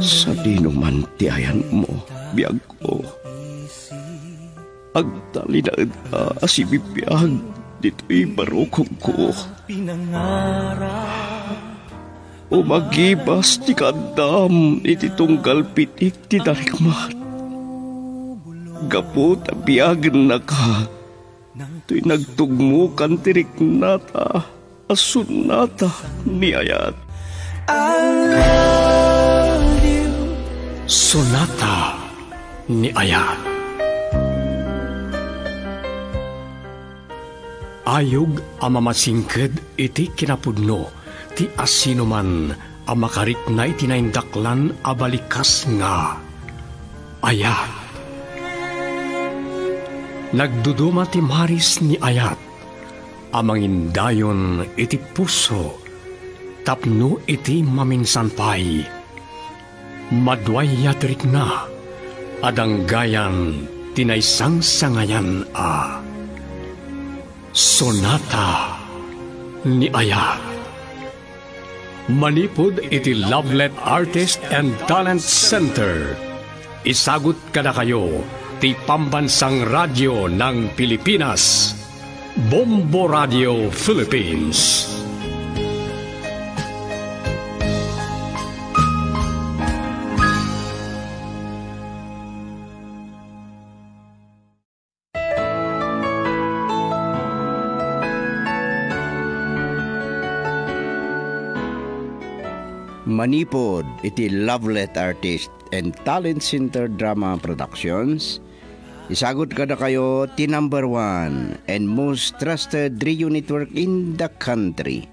Sa dinuman tiayan mo, biyag ko. Agtali na asibibiyag, dito'y barukong ko. O magibas ti kadam, iti tunggal pitik ti darikmat. Gapot abiyagin na ka, to'y nagtugmukan tirik nata, asun nata ni ayat. I love you. Sonata ni Ayat. Ayog ang mamasingked iti kinapudno, ti asino man ang makarik na itinaindaklan abalikas nga. Ayat. Nagduduma ti maris ni Ayat, amangin dayon iti puso, tapno iti maminsanpay. Madway yatrik na, adang gayan tinaysang sangayan a. Sonata ni Ayat. Manipod iti Lovelet Artist and Talent Center. Isagot kada kayo ti Pambansang Radyo ng Pilipinas, Bombo Radio Philippines. Manipod iti Lovelet Artist and Talent Center Drama Productions. Isagot kada kayo ti number 1 and most trusted radio network in the country,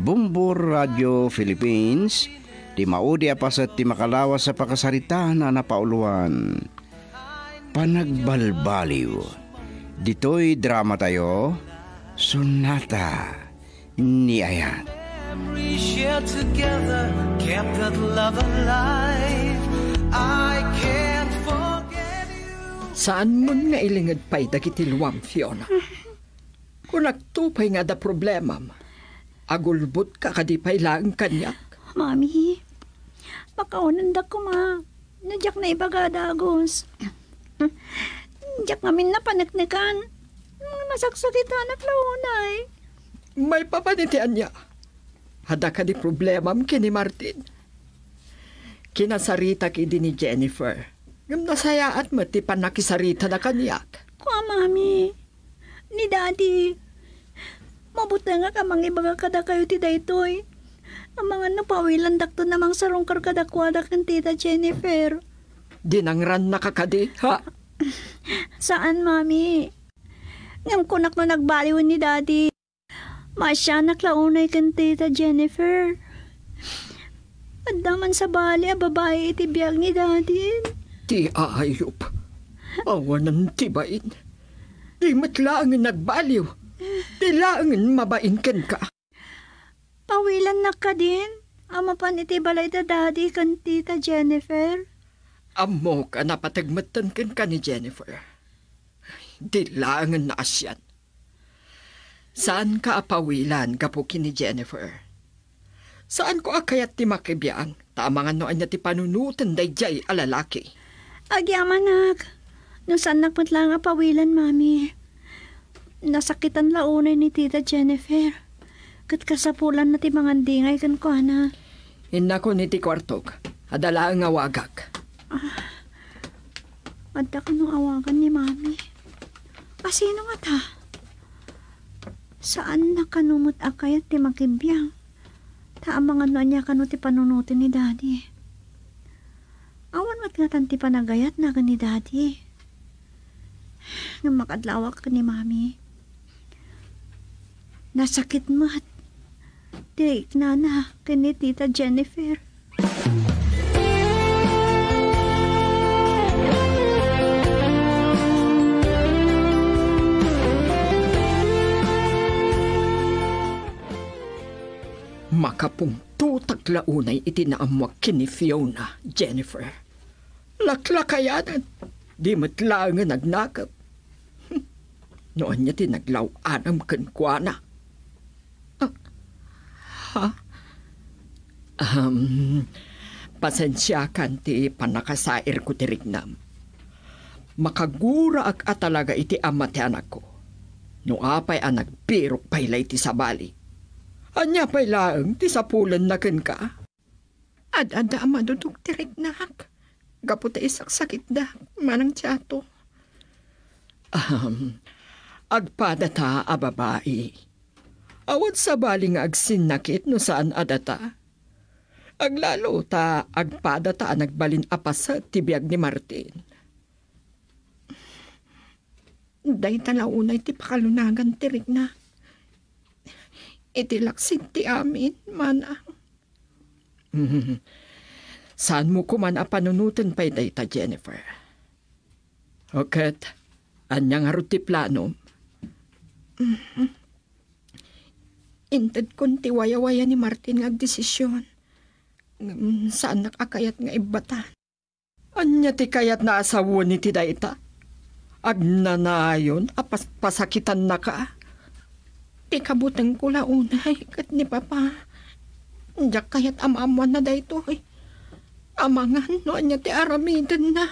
Bombo Radio Philippines. Ti maudi apasat ti makalawas sa pakasarita na napauluan. Panagbalbaliw. Dito'y drama tayo, Sonata ni Ayat. We shared together, kept that love alive. I can't forget you. Saan mo nga ilingad pa'y dagiti luwam, Fiona? Kung nagtupay nga da problema, agulbot ka kadipay lang kanyak. Mami, makaunanda ko ma. Nadyak na ibagada agos. Nadyak namin na panaknikan. Masaksakitan at launay. May papanitian niya. Hada ka di problema kini Martin. Kinasarita ki ni Jennifer. Ngam nasaya at matipan nakisarita na kanyak. Kwa mami, ni daddy. Mabuti nga ka mga ibaga kada kayo ti daytoy. Ang mga napawilan dakto namang sarong karkadakwadak ng tita Jennifer. Dinangran na kakadi, ha? Saan, mami? Ngam kunak no nagbaliw ni daddy. Masya naklaunay kan tita Jennifer. At daman sa bali, babae iti biyag ni daddy. Ti ayop. Awan ng tibain. Di matlaangin nagbaliw. Di laangin mabain ken ka. Pawilan na ka din. Ama pan iti balay da daddy kan tita Jennifer. Amo ka napatagmatan ken ka ni Jennifer. Di laangin na asyan. Saan ka apawilan kapukin ni Jennifer? Saan ko akayat ti makibiyang? Tamangan noan niya ti panunutan dayjay alalaki. Agyamanak. No saan nagpatlang apawilan, mami? Nasakitan launay ni tita Jennifer. Kat kasapulan na ti mangandingay kan ko, ana. Inna ko ni ti kwartog. Adala ang awagak. Adda ka nung awagan ni mami. Sino nga ta? Saan nakanumot akayat ti makibiyang? Taamangan no niya kanu ti panunutin ni daddy. Awan mat nga tanti panagayat na ka ni daddy. Nga makadlawak ka ni mami. Nasakit mat. Di nana ka ni tita Jennifer. Makapungto taglaunay itinaamuak kini Fiona, Jennifer. Laklakayanan, di matlangan nagnakap. Noon niya tinaglaw-anam kankwana. Pasensyakan ti panakasair ko ti Rignam. Makagura ag atalaga iti ama ti anak ko. No apay anak birok paylay ti sabali. Anya pay laeng ti sapulan na ken ka. Ad-ada madudog ti Rignak. Gapu ti isak sakit da, manang tiyato. Agpada ta a babae. Awat sabali nga agsinakit no saan adata. Aglalo ta agpada ta nagbalin apas sa tibiyag ni Martin. Day talaunay ti pakalunagan ti Rignak. Itilaksin ti amin, manang. Saan mo kuman a panunutin pa'y dayta, Jennifer? Oket, anyang harut ti plano? Inted kun ti waya-waya ni Martin nga desisyon. Saan nakakayat nga ibatan? Anya ti kayat na asawo ni ti dayta? Agnanayon, pasakitan na ka. Ti kabutang ko launay, kat ni Papa. Diyak kayat amamuan na dayto. Amangan, no anya ti aramidan na.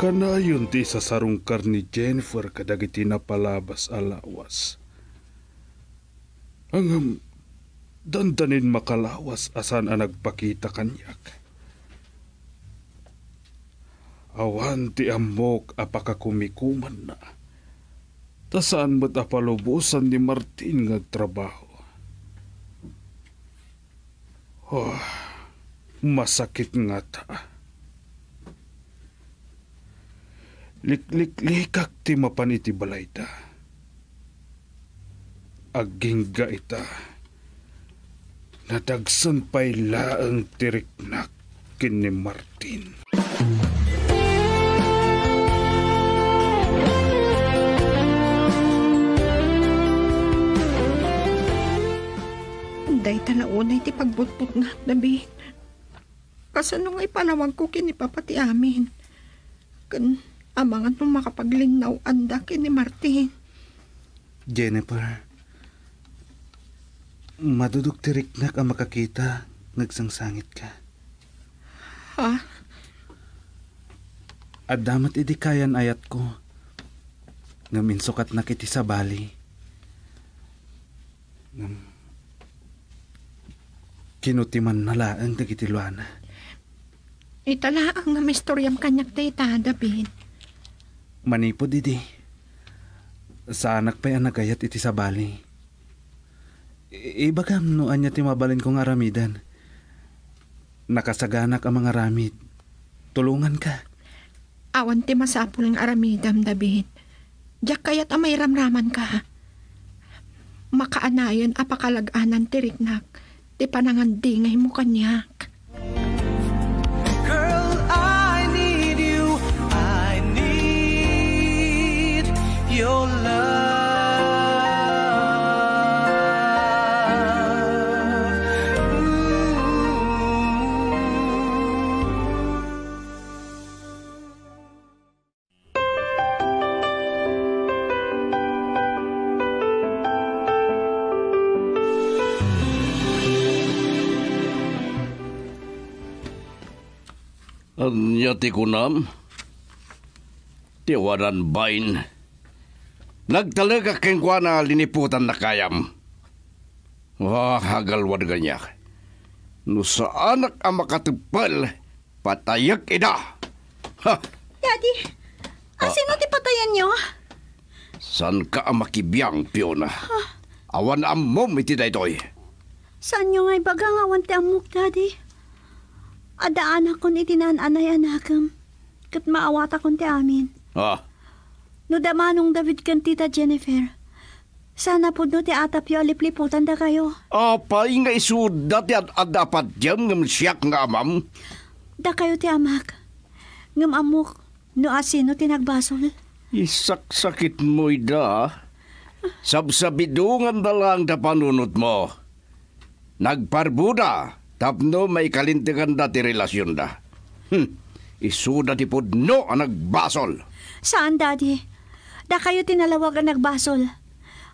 Kanayon ti sasarungkar ni Jennifer kadagiti napalabas alawas. Ang dandanin makalawas asan ang nagpakita kanyak. Awan ti amok apakakumikuman na. Tasaan mo't apalubusan ni Martin nga trabaho. Oh, masakit nga ta. Likliklikak ti mapan iti balay ta. Agingga ita. Nadagsan pa'y laang tiriknak kin ni Martin. Day talaunay ti pagbutbut nga, David. Kasano nga ipalawag ko kini Papa ti amin. Kan amangan nung makapaglingnaw anda kini Martin. Jennifer, madudog ti Riknak ang makakita, nagsangsangit ka. Ha? At damat idikayan ayat ko, ngaminsukat na kiti sa bali. Kinutiman na laang nagitilwana. Italaang nga mistoryam kanyak dayta, David. Manipod idi. Sa anak pa'y anagayat iti sa bali. Ibagam no anya ti mabalin kong aramidan. Nakasaganak ang mga ramid. Tulungan ka. Awan ti masapul ng aramidam, David. Diyak kaya't amay ramraman ka. Makaanayon apakalag-anan ti Riknak. Ti panangandingay mo kanyak. Girl, I need you. I need your love. Anya ti kunam? Ti waran bain. Nagtalaga ken kwa na liniputan na kayam. Wah, hagalwad ganyak. No sa anak ang makatupal, patayak ida. Ha! Daddy, sino ti patayan nyo? San ka ang makibiyang, Fiona? Awan amom iti daytoy. Saan nyo nga'y bagang awan ti amok, Daddy? Adaan akon itinananay anakam. Kat maawat akon ti amin. Ah, No damanong David kan tita Jennifer. Sana po no ti atap yo alipliputan da kayo. apay nga isuda ti dapat dyan ngam siyak nga amam. Da kayo ti amak. Ngam amok no asino ti nagbasol. Isak-sakit mo ida. Sabsabidungan da lang da panunot mo. Nagparbuda. Tapno may kalintigan da ti relasyon da. isuda ti pudno ang nagbasol. Saan, Daddy? Da kayo tinalawag ang nagbasol.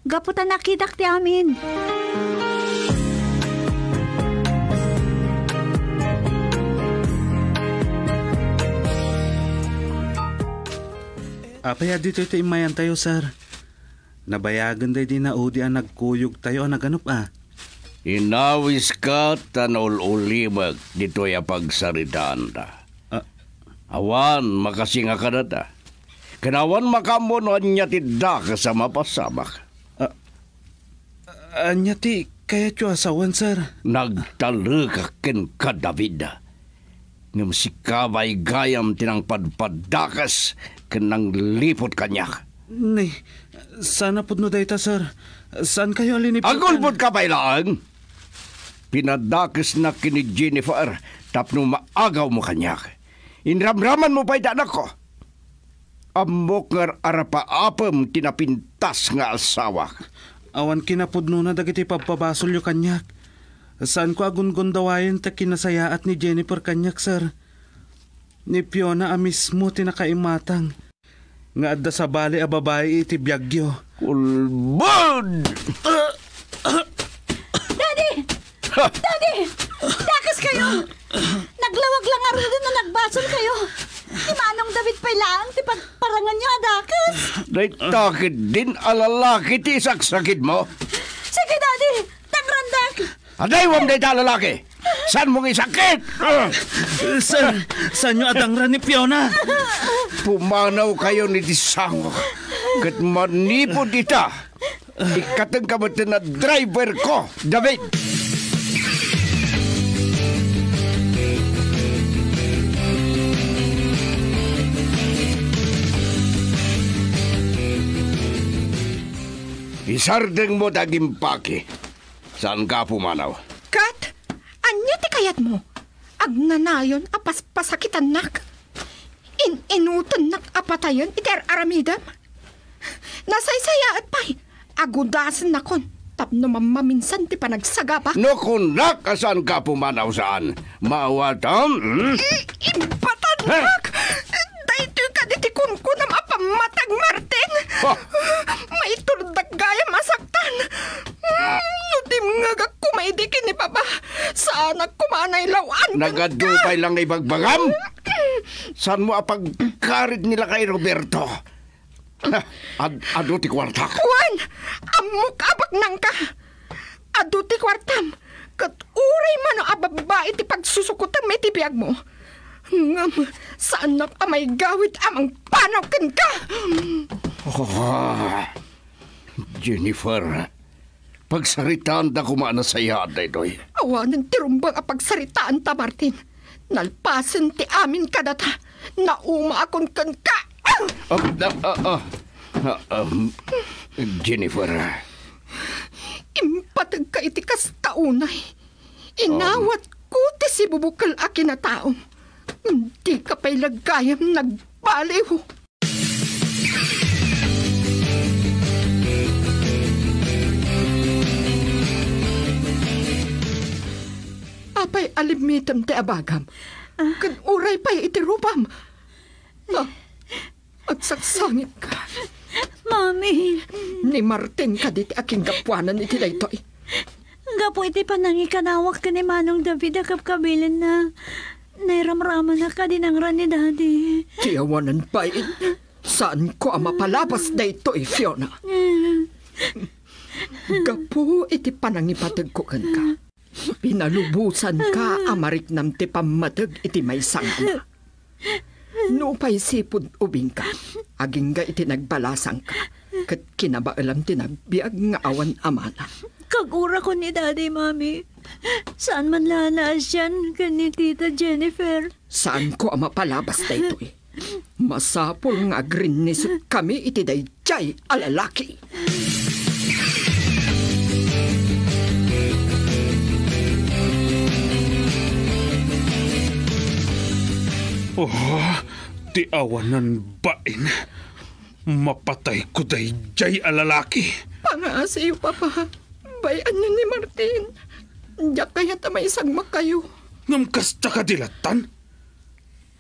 Gaputan nakidak ti amin. Apay dito ito imayan tayo, sir. Nabayagan day din na udi ang nagkuyog tayo ang naganap Inawis ka tanol ulimag dito ya pagsaritaan ta. Awan makasinga ka na ta. Kanawan makamunon niya tidda ka sa mapasamak. Anya ti kaya tiyo asawan, sir. Nagtalakakin ka, David. Ngam si kabay gayam tinang padpadakas kanang lipot kanya. Nay, sana po no dayta, sir. Saan kayo alinipot? Agulpot ka ba ilang? Pinadakas na kini Jennifer tapno maagaw mo kanya. Inramraman mo pa anak ko. Amok nga arapa-apam tinapintas nga asawa. Awan kinapudno na dagiti pagpabasol yu kanyak. Saan ko agun gondawayan ta kinasayaat ni Jennifer kanyak, sir? Ni Fiona mismo tinakaimatang. Nga adda sa bali a babae iti biyagyo. Ulbod! Daddy! Daddy! Dakas kayo! Naglawag lang araw din na nagbasol kayo. Di manong David pa lang, di parangan niyo adakas. Dahil din alalaki ti saksakid mo. Sige, Daddy! Tagrandak! Aday, wam day lalaki. Saan mong isakit? Sir, saan nyo adangran ni Fiona? Pumanaw kayo ni Tisango. Kat manipod ita. Ikatang kamatan na driver ko, David. Isardeng mo daging paki. Saan ka pumanaw? Kat, anya ti kayat mo? Agnanayon apas pasakitan nak. Inuton nak apatayon iter aramidam. Nasaysayaat pa'y. Agudasan na kon. Tapno mamaminsan ti panagsaga pa. No kunak asan ka pumanaw saan? Maawatam? Impatan nak! Dahito ka diti kunkunam apamatag Martin. Oh. May turdag gaya masaktan. Nudim nga kumaidikin ni Papa. Saan kumanay lawan? Nagadupay lang ibagbagam? Saan mo apagkarit nila kay Roberto? Ado ti kwarta. Juan! Amok abak nang ka! Ado ti kwartam! Kat uray man ang ababa iti pagsusukutan may tibiyag mo. Ngam, saan na amay gawit amang panokin ka? Oh, Jennifer, pagsaritaan da kumana sa yada ito'y. Awanan ti rumbang apagsaritaan ta, Martin. Nalpasan ti amin kadata. Nauma akon kan ka! Jennifer. Impatag ka iti kastaunay. Inawat ko ti si bubukal akin na taong. Hindi ka pa'y lagayam nagbaliw. Apay alimitam ti abagam. Kan uray pa'y iti rubam. Agsaksangit ka. Mami! Ni Martin ka diti aking gapuanan iti daytoy. Gapo iti panangikanawak ka ni Manong David akapkabilin na nairamraman na ka din ang ran ni Daddy. Tiyawanan pa saan ko ang mapalabas daytoy, Fiona? Gapo iti panangipatag ko kan ka. Pinalubusan ka amarik nam ti pamatag iti may sangla. No pa'y sipod ubing ka, aging ga iti nagbalasang ka, kat kinabaalam ti nagbiag nga awan amana. Kagura ko ni Daddy, Mami. Saan man lanas yan ka ni Tita Jennifer? Saan ko ang mapalabas na ito eh? Masapol nga agrinisot kami iti dayjay alalaki. Oh, ti awanan bain. Mapatay ko dayjay alalaki. Pangasayo, Papa. Bayan niyo ni Martin. Diyak kaya ta may isang makayo. Ngam kasta ka dilatan?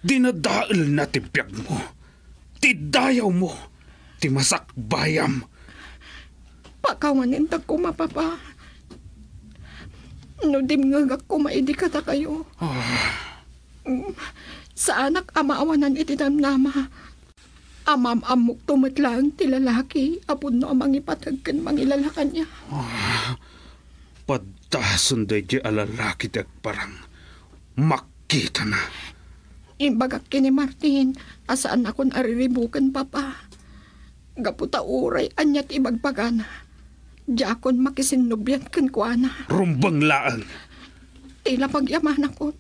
Dinadaal na tibiyag mo. Tidayaw mo. Timasakbayam. Pakawanin ta ko mapapa. No dimngag ako maidi kata kayo. Sa anak amaawanan iti damnama. Amam-amok tumatlang ti lalaki. Apod no amang ipatagkan mangilalakan niya. Padason day di alalaki parang makita na. Imbagak kini Martin. Asaan akong ariribukan papa. Gaputa uray anyat ibagpagana. Diakon makisinubyan kan kuana. Rumbang laan. Tila pagyaman ako.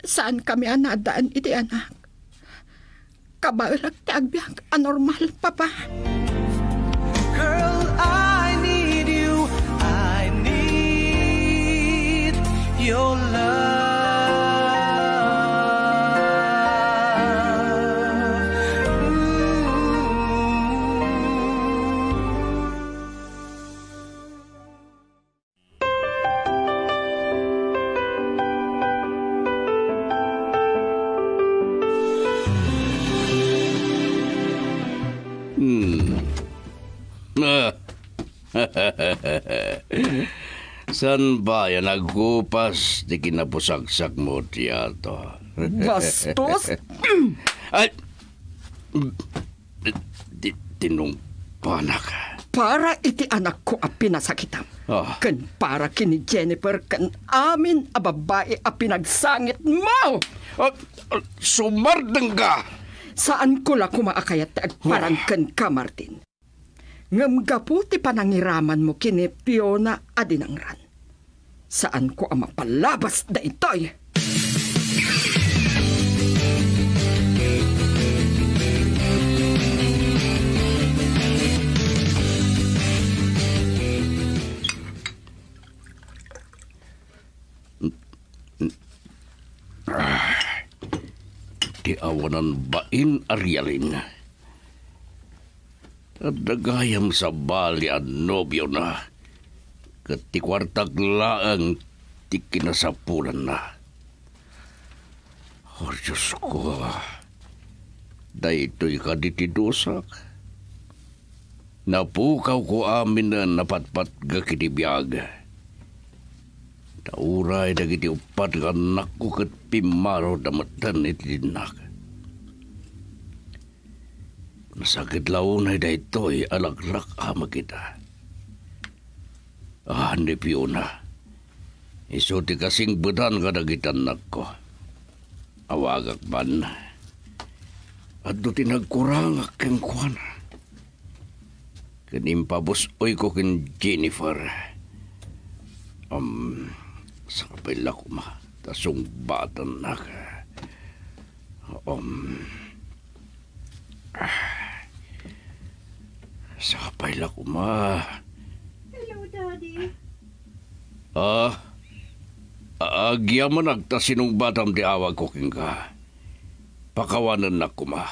Saan kami anadaan iti anak? Kabalag ti agbyag anormal, papa. Girl, I need you. I need your love. San ba yan nagkupas di kinapusagsak mo tiyato? Bastos! Ay! Tinumpanak. Para iti anak ko a pinasakitam. Kan para kini Jennifer kan amin a babae a pinagsangit mo. Sumardeng ka! Saan ko la kumaakayat ti agparangken ka, Martin? Ngam gapu ti panangiraman mo kini Fiona adinangran. Saan ko ang mapalabas da itoy? Di awanan bain Arialin. At dagayam sa bali at nobyo na. Katikwartag laang ti kinasapulan na. Oh, Diyos ko. Dahito'y kaditidusak. Napukaw ko amin na napatpat gakitibiyag. Nauray dagiti upat ka anak ko kat pimaro damatan itidinak. Nasakit launay dahito'y alaglak ama kita. Ni Fiona. Isuti kasing bedan kadagitan anak ko. Awagak man. At do tinagkurang akeng kuwan. Kanimpabos oy ko kin Jennifer. Sa kapila ko ma. Tasong batan na ka. Sa kapila ko ma. Hello, Daddy. Agyaman nagtasinong batam di awag ko king ka. Pakawanan na kuma.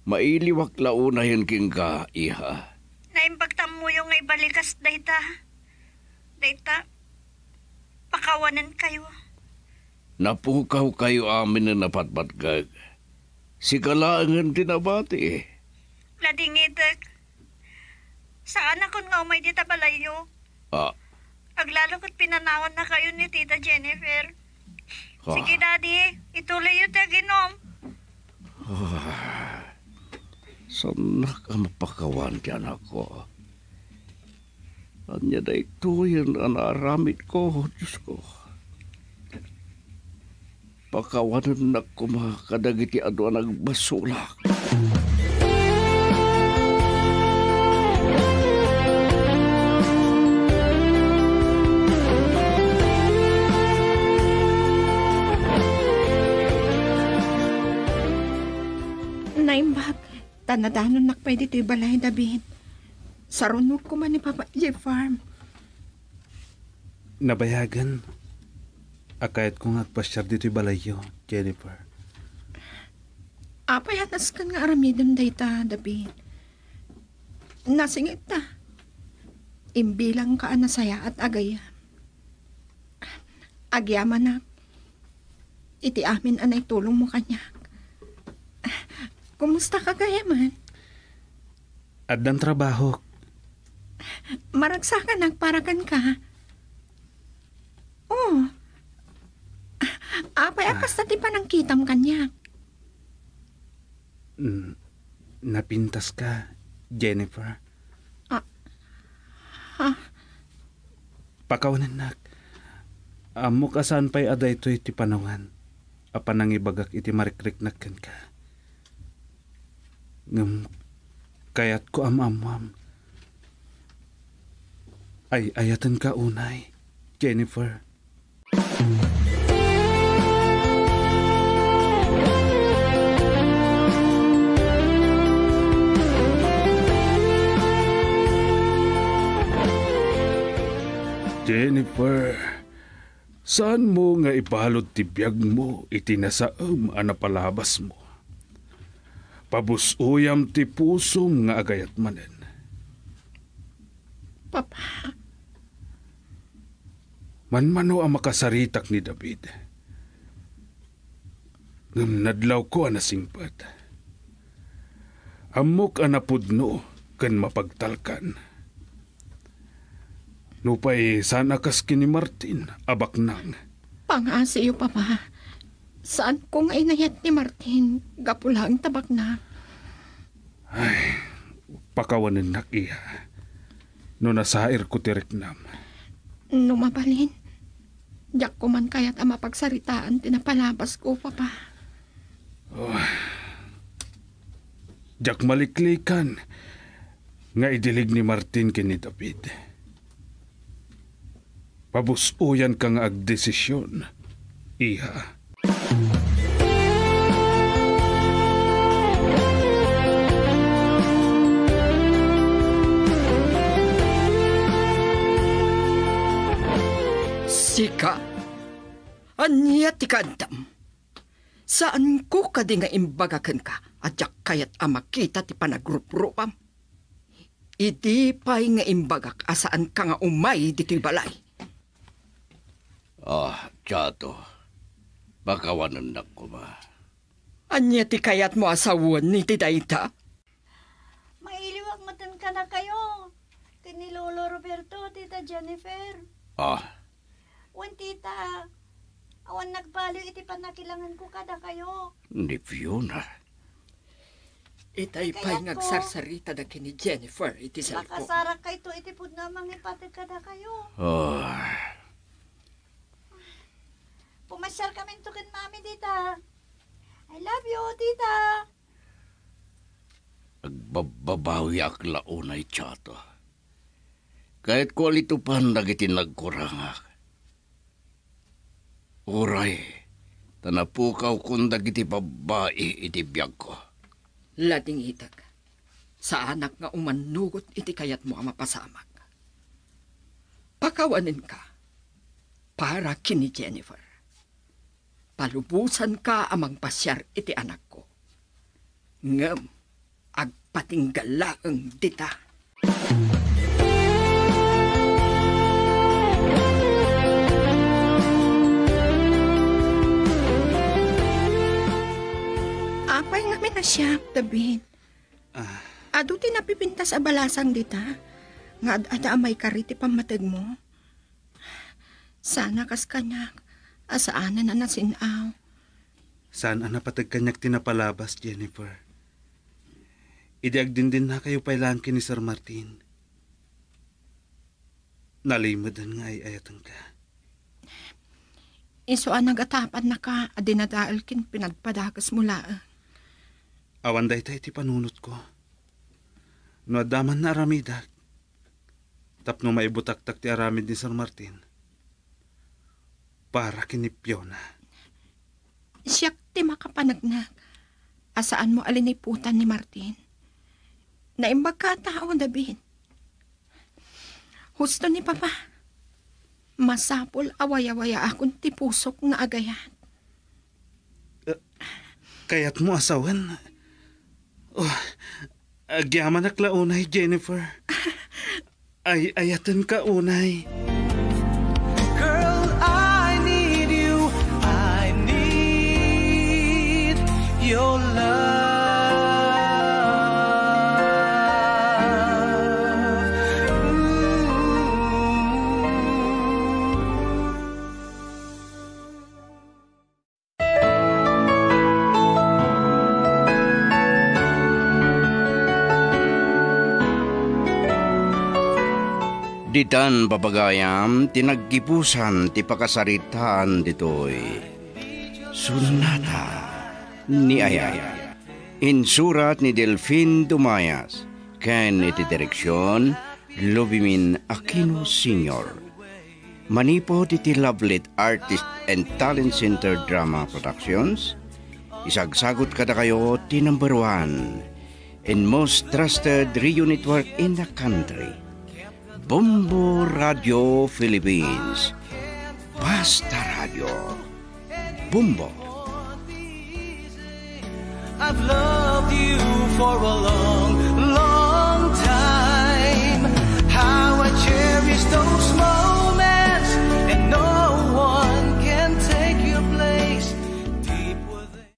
Mailiwak launahin king ka, iha. Naimpagtam mo yung ngay balikas, dayta. Dayta, pakawanan kayo. Napukaw kayo amin na napatpat kag. Si kalaangan tinabati. Ladingitek. Saan akong nga umay dita balayo? Aglalo ko't pinanawan na kayo ni Tita Jennifer. Sige, Daddy. Ituloy yung taginom. Sana ka mapakawan dyan ako. Anya na ito yung anaramit ko, Diyos ko. Pakawanan na ko mga kadagiti ado nagbasulak. Naimbag, tanadanon nakpay dito'y balay David. Sarunok ko man ni Papa J. Farm. Nabayagan. Akayat ko nga agpasyar dito'y balayo, Jennifer. Apay hatas kan nga aramidon dayta, David. Nasingit ta. Imbilang ka nasaya at agaya. Agyaman na. iti amin anay tulong mo kanya. Kumusta ka kaya man? Addan trabaho. Maragsakan nagparakan ka. Oh. Apay akas na ti pa ng kitam kanya. Napintas ka, Jennifer. Pakawanan nak. Amok asan pa'y aday to iti panangan. Apan nang ibagak iti marikrik nakkan ka. Kayat ko amam. Ay ayatan ka unay, Jennifer. Jennifer, saan mo nga ibalod ti biyag mo iti nasaam anapalabas mo? Pabusuyam ti pusom nga agayat manen. Papa. Manmano ang makasaritak ni David. Ngam nadlaw ko anasingpat. Amok anapudno kan mapagtalkan. Nupay sana kas kini Martin, abak nang. Pangasiyo, Papa. Saan ko nga inayat ni Martin? Gapulang tabak na. Ay, pakawanin nak iya. No nasair ko tiriknam. Numabalin. Diyak ko man kaya't ang mapagsaritaan tinapalabas ko, Papa. Oh. Diyak maliklikan. Nga idilig ni Martin kini David. Pabusuyan kang agdesisyon, iha. Sika, anya ti kandam. Saan ko ka di nga imbagakan ka at yak kayat amakita ti panagrupropam? Iti pa'y nga imbagak asaan ka nga umay dito'y balay. Chato. Pakawanan na ko ba? Anya ti kayat mo asawan ni ti dayta? Mailiwag matan ka na kayo. Kini Lolo Roberto, Tita Jennifer. Wan tita, awan nagbaliw iti panakilangan ko kada kayo. Ni Fiona. Itay pa'y ngagsarsarita na kini Jennifer iti salpo. Makasarak kay to iti pud namang ipatid kada kayo. Pumasyal kami tukin mami, tita. I love you, tita. Agbabawi ak launay, Chato. Kahit ko alito pa nagiti nagkurangak. Uray, tanapukaw kung dagiti babae iti biyag ko. Lading itag, sa anak nga umanugot iti kayat mo ang mapasamag. Pakawanin ka para kini Jennifer. Palubusan ka amang pasyar iti anak ko. Ngem, agpatinggalaang dita. Apay nga minasyak, David. Ado tinapipinta sa balasang dita. Nga ada may kariti pamatag mo. Sana kas kanyak. Asaan na nasinaw? Saan napatag kanyak tinapalabas, Jennifer? Idiag din na kayo pailangkin ni Sir Martin. Nalimadan nga ay ayatan ka. Isuan nagatapan na ka, adinadaal kin pinagpadagas mula. Awan day tayo ti panunot ko. No adaman na aramidak. Tapno maibutaktak ti aramid ni Sir Martin. Para kini Fiona. Siyak ti makapanagnak. Asaan mo aliniputan ni Martin? Naimbag ka tao, David. Husto ni Papa. Masapol awaya-waya akong ti pusok nga agayan. Kaya't mo asawan. Agyaman aklaunay, Jennifer. Ayatan ka unay. Girl, I need you. I need your Ditan papagayam, tinagkipusan ti pakasaritaan ditoy. Sunata ni Ayay. Insurat ni Delfin Dumayas. Ken iti direksyon, Lubimin Aquino Sr. Manipod iti Lovelet Artist and Talent Center Drama Productions. Isagsagot kada kayo ti number 1 and most trusted radio network in the country. Bombo Radio Philippines. Basta Radio. Bombo. I've loved you for a long, long time. How I cherish those moments, and no one can take your place. Deep within.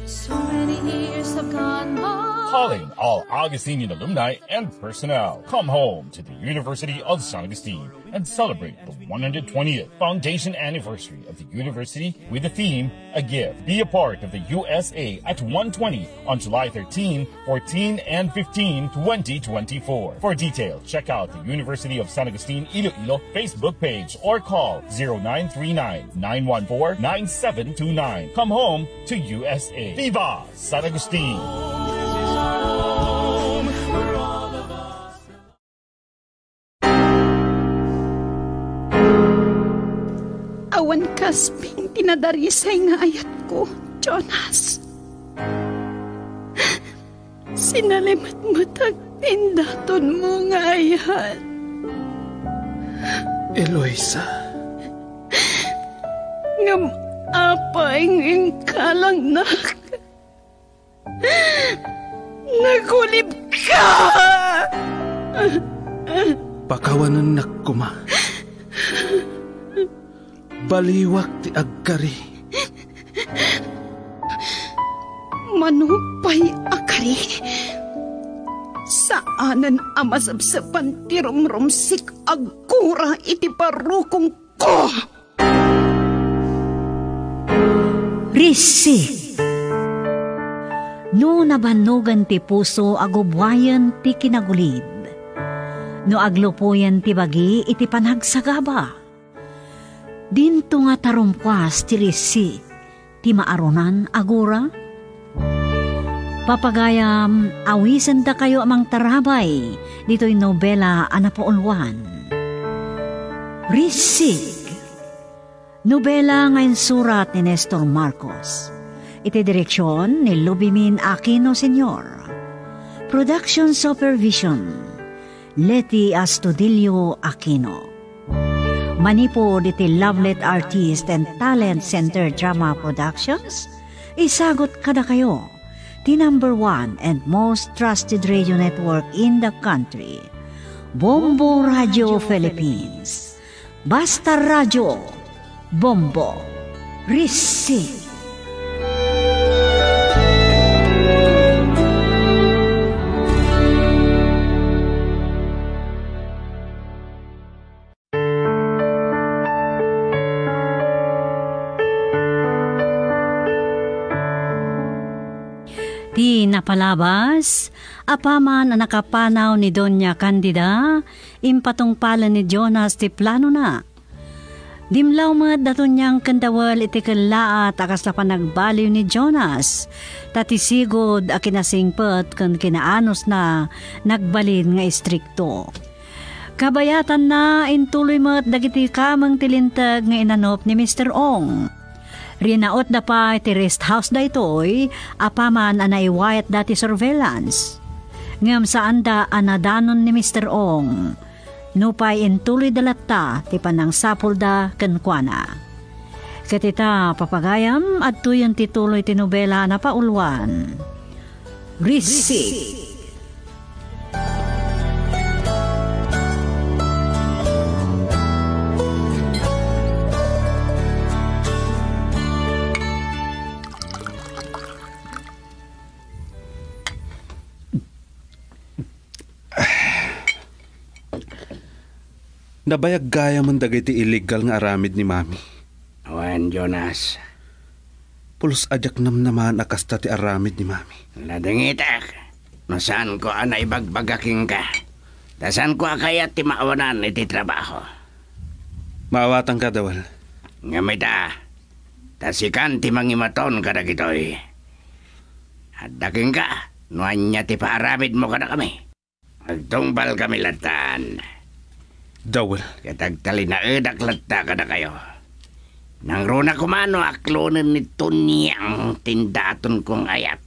So many years have gone by. Calling all Augustinian alumni and personnel. Come home to the University of San Agustin and celebrate the 120th foundation anniversary of the university with the theme, A Gift. Be a part of the USA at 120 on July 13, 14, and 15, 2024. For details, check out the University of San Agustin Iloilo Facebook page or call 0939-914-9729. Come home to USA. Viva San Agustin! Awan kasping tinadarisay nga ayat ko, Jonas. Sinalimat matag tindaton mo nga ayat. Eloisa. Ngam apay ng kalang nagulib ka! Pakawanan na kuma. Baliwak ti agkari. Manupay akari. Saanan amasabsapan ti rumrumsik agkura iti parukong ko. Risi. No nabanugan ti puso agubwayan ti kinagulid. No aglupuyan ti bagi iti panagsagaba. Dinto nga tarumpwas ti Risi ti maarunan agura. Papagayam awisan ta kayo amang tarabay dito'y nobela anapaulwan. Risig. Nobela ngayon surat ni Nestor Marcos. Iti direksyon ni Lubimin Aquino Sr. Production Supervision Leti Astudillo Aquino. Manipod iti Lovelet Artist and Talent Center Drama Productions. Isagot kada kayo ti number 1 and most trusted radio network in the country. Bombo Radio Philippines. Basta Radio. Bombo. Risi. Di napalabas, apaman ang nakapanaw ni Doña Candida, impatungpalan ni Jonas ti plano na. Dimlaw mat daton niyang kandawal iti kalaat akas na panagbaliw ni Jonas, tatisigod a kinasingpet kan kinaanos na nagbalin nga istrikto. Kabayatan na intuloy mat dagiti kamang tilintag nga inanop ni Mr. Ong. Rinaot na pa iti rest house da ito'y apaman anaiwayat dati surveillance. Ngam saan da anadanon ni Mr. Ong. Nupay intuloy dalata ti panang sapulda kenkwana. Katita papagayam at tuyong tituloy ti nobela na paulwan. Risi. Nabayag gaya man dagiti illegal nga aramid ni mami. Awan, Jonas. Pulos ajak nam naman akasta ti aramid ni mami. Nadangitak. Nasaan ko ana ibagbagaking ka? Tasan ko akayat ti maawanan iti trabaho. Maawatan ka, Dawal. Ngamita. Tasikan ti mangimaton kada kitoy. At daking ka, nuan niya ti paaramid mo kada kami. Magtungpal kami latan. Dawal. Katagtali na edak latta kada kayo. Nang runa kumano aklonen ni Tunyang tindaton kong ayat.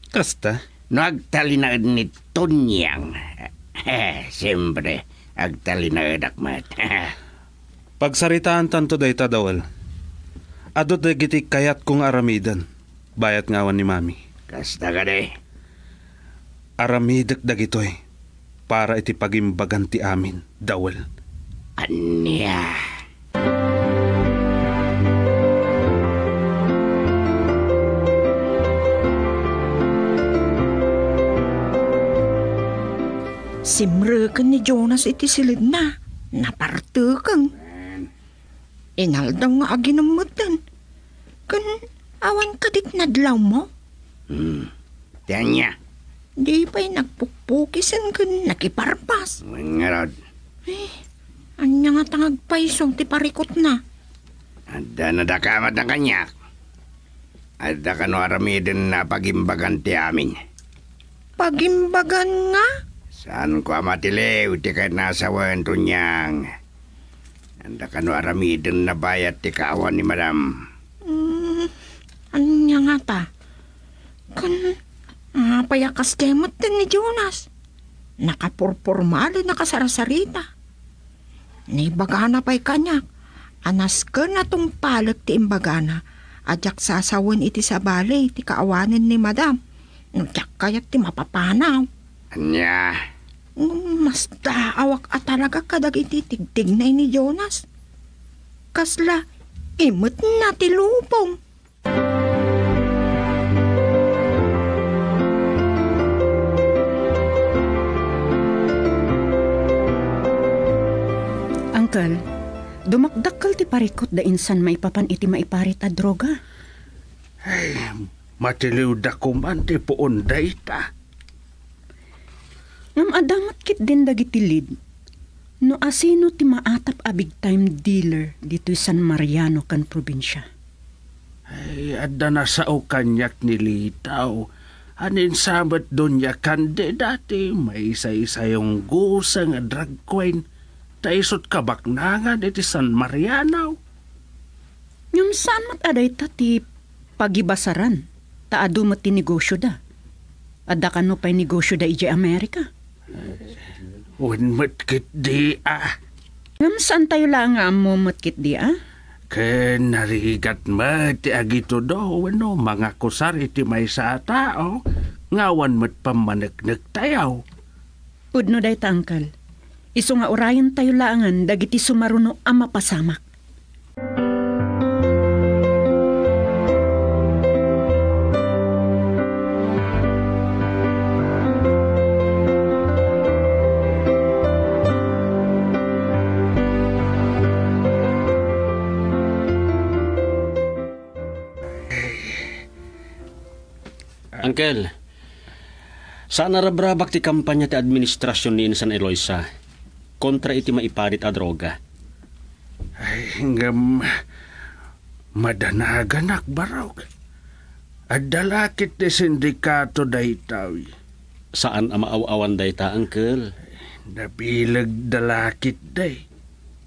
Kasta? No agtali na ni Tunyang. Siyempre, agtali na edak mat. Pagsaritaan tanto dayta, Dawal. Adot dagiti kayat kong aramidan. Bayat ngawan ni mami. Kasta ka de. Aramidak dagitoy. Para iti pagimbagan ti amin, Dawal. Anya. Simrekan ni Jonas iti silid na. Napartukang. Inaldang nga aginamutan. Kan awan kadik nadlaw mo? Tiyan niya. Di pa'y nagpukpukisan kan nakiparpas. Mangarod. Anya nga tangag paisong ti parikot na. Adda nadakamat ng kanyak. Adda ka no aramidin na pagimbagan ti amin. Pagimbagan nga? Saan ko amatiliw ti kahit nasawan Tunyang. Adda ka no aramidin na bayat ti kaawan ni madam. Anya nga ta? Kan payakas kemot din ni Jonas. Nakapurpurmali nakasarasarita. Naibagana pa'y kanyak. Anas ka na tong palag ti imbagana. Adyak sasawan iti sa balay ti kaawanan ni madam. Nagyak kayat ti mapapanaw. Anya. Mas daawak at talaga kadag iti tigtignay ni Jonas. Kasla, imot na ti lupong. Uncle, dumakdakkel ti parikot da insan maipapan iti maiparit a droga. Ay, matiliw da kuman ti puon dayta. Ngam adamat kit din dagiti lid. No asino ti maatap a big time dealer dito San Mariano kan probinsya. Ay, adda na sa kanyak ni Litaw. Anin sabat doon niya kande dati may isa-isayong gusa nga drag queen. Taisot kabaknangan iti San Mariano. Ngam saan mat aday ta ti pagibasaran. Taado mat ti negosyo da. Adda ka no pa'y negosyo da iji Amerika. Wen matkit di Ngam saan tayo lang nga mo matkit di Ken narigat mat ti agito do wano mga kusar iti may sa tao. Ngawan mat pamanagnag tayaw. Pudno day tangkal. Iso nga orayan tayo laangan dagiti sumaruno ang mapasamak. Uncle, saan narabrabak ti kampanya ti administrasyon ni San Eloisa kontra iti maiparit a droga? Ay, hingam madanagan akbaraw. Adalakit ti sindikato daytaw. Saan ang maaw-awan dayta, Uncle? Nabilag dalakit day.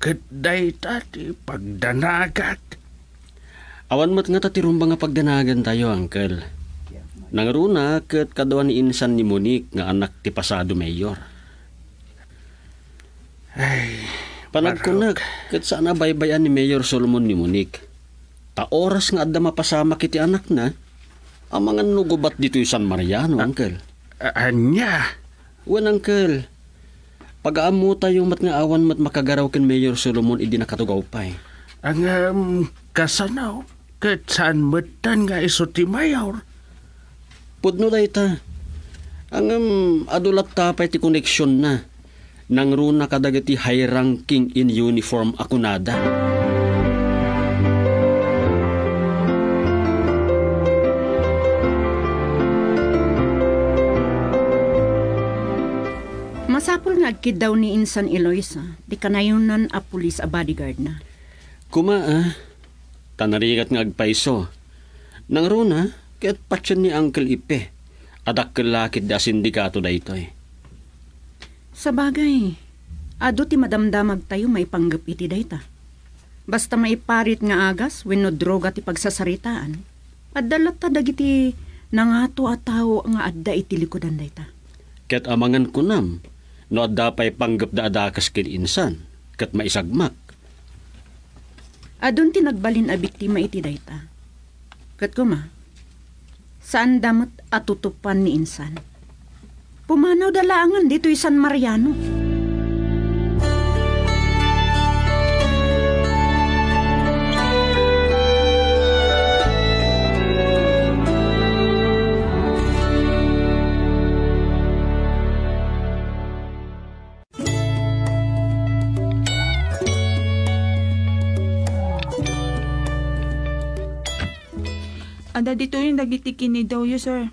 Kat dayta ti pagdanagat. Awan mat nga tatirumba nga pagdanagan tayo, Uncle. Nangaruna kat kadawan ni insan ni Monique nga anak ti pasado mayor. Ay, panagkunag kat saan na baybayan ni Mayor Solomon ni Monique. Ta oras nga adda mapasamak iti anak na, ang mga nugubat dito yung San Mariano, Uncle. Anya? Wen, Uncle. Pag-aamu tayo mat nga awan mat makagaraw ken Mayor Solomon idi nakatugaw pa'y. Ang kasanaw, kat saan matan nga iso ti mayor? Pudno dayta. Ang adulat tapay ti koneksyon na. Nang runa kadagiti high ranking in uniform akunada. Masapol nga agkid daw ni Insan Eloisa, di kanayunan a pulis a bodyguard na. Tanarigat nga agpaiso. Nang runa, kaya't patsyon ni Uncle Ipe, adak kalakit da sindikato da ito eh. Sa bagay, ado ti madamdamag tayo may panggap iti dayta. Basta may parit nga agas, wenno droga ti pagsasaritaan, adalat ta dagiti nangato a tao nga adda iti likodan dayta. Kaya't amangan kunam, no adda pa'y panggap da adakas kin insan, kat maisagmak. Adun ti nagbalin a biktima iti dayta. Kat kuma, saan damot atutupan ni insan? Pumanaw dalaangan dito'y San Mariano. Ada dito yung nagitikin ni daw yun, sir.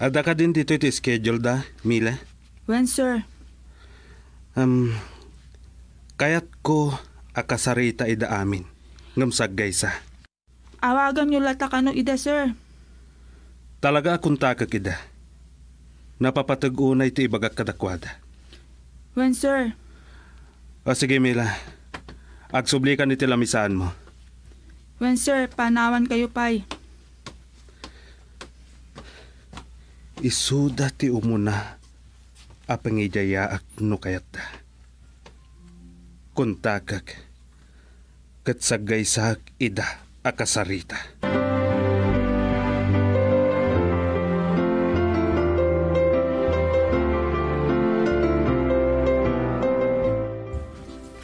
Ada ka din dito iti schedule da, Mila? When, sir? Kayat ko akasarita ida amin. Ngamsagay sa. Awagan nyo lata kano ida, sir. Talaga akong takak ida. Napapatag-unay iti ibagak kadakwada. When, sir? O sige, Mila. Agsublikan iti lamisaan mo. When, sir, panawan kayo, pay. Isuda ti umuna apangijayaak no kayata. Kuntakak kat sagaysak ida akasarita.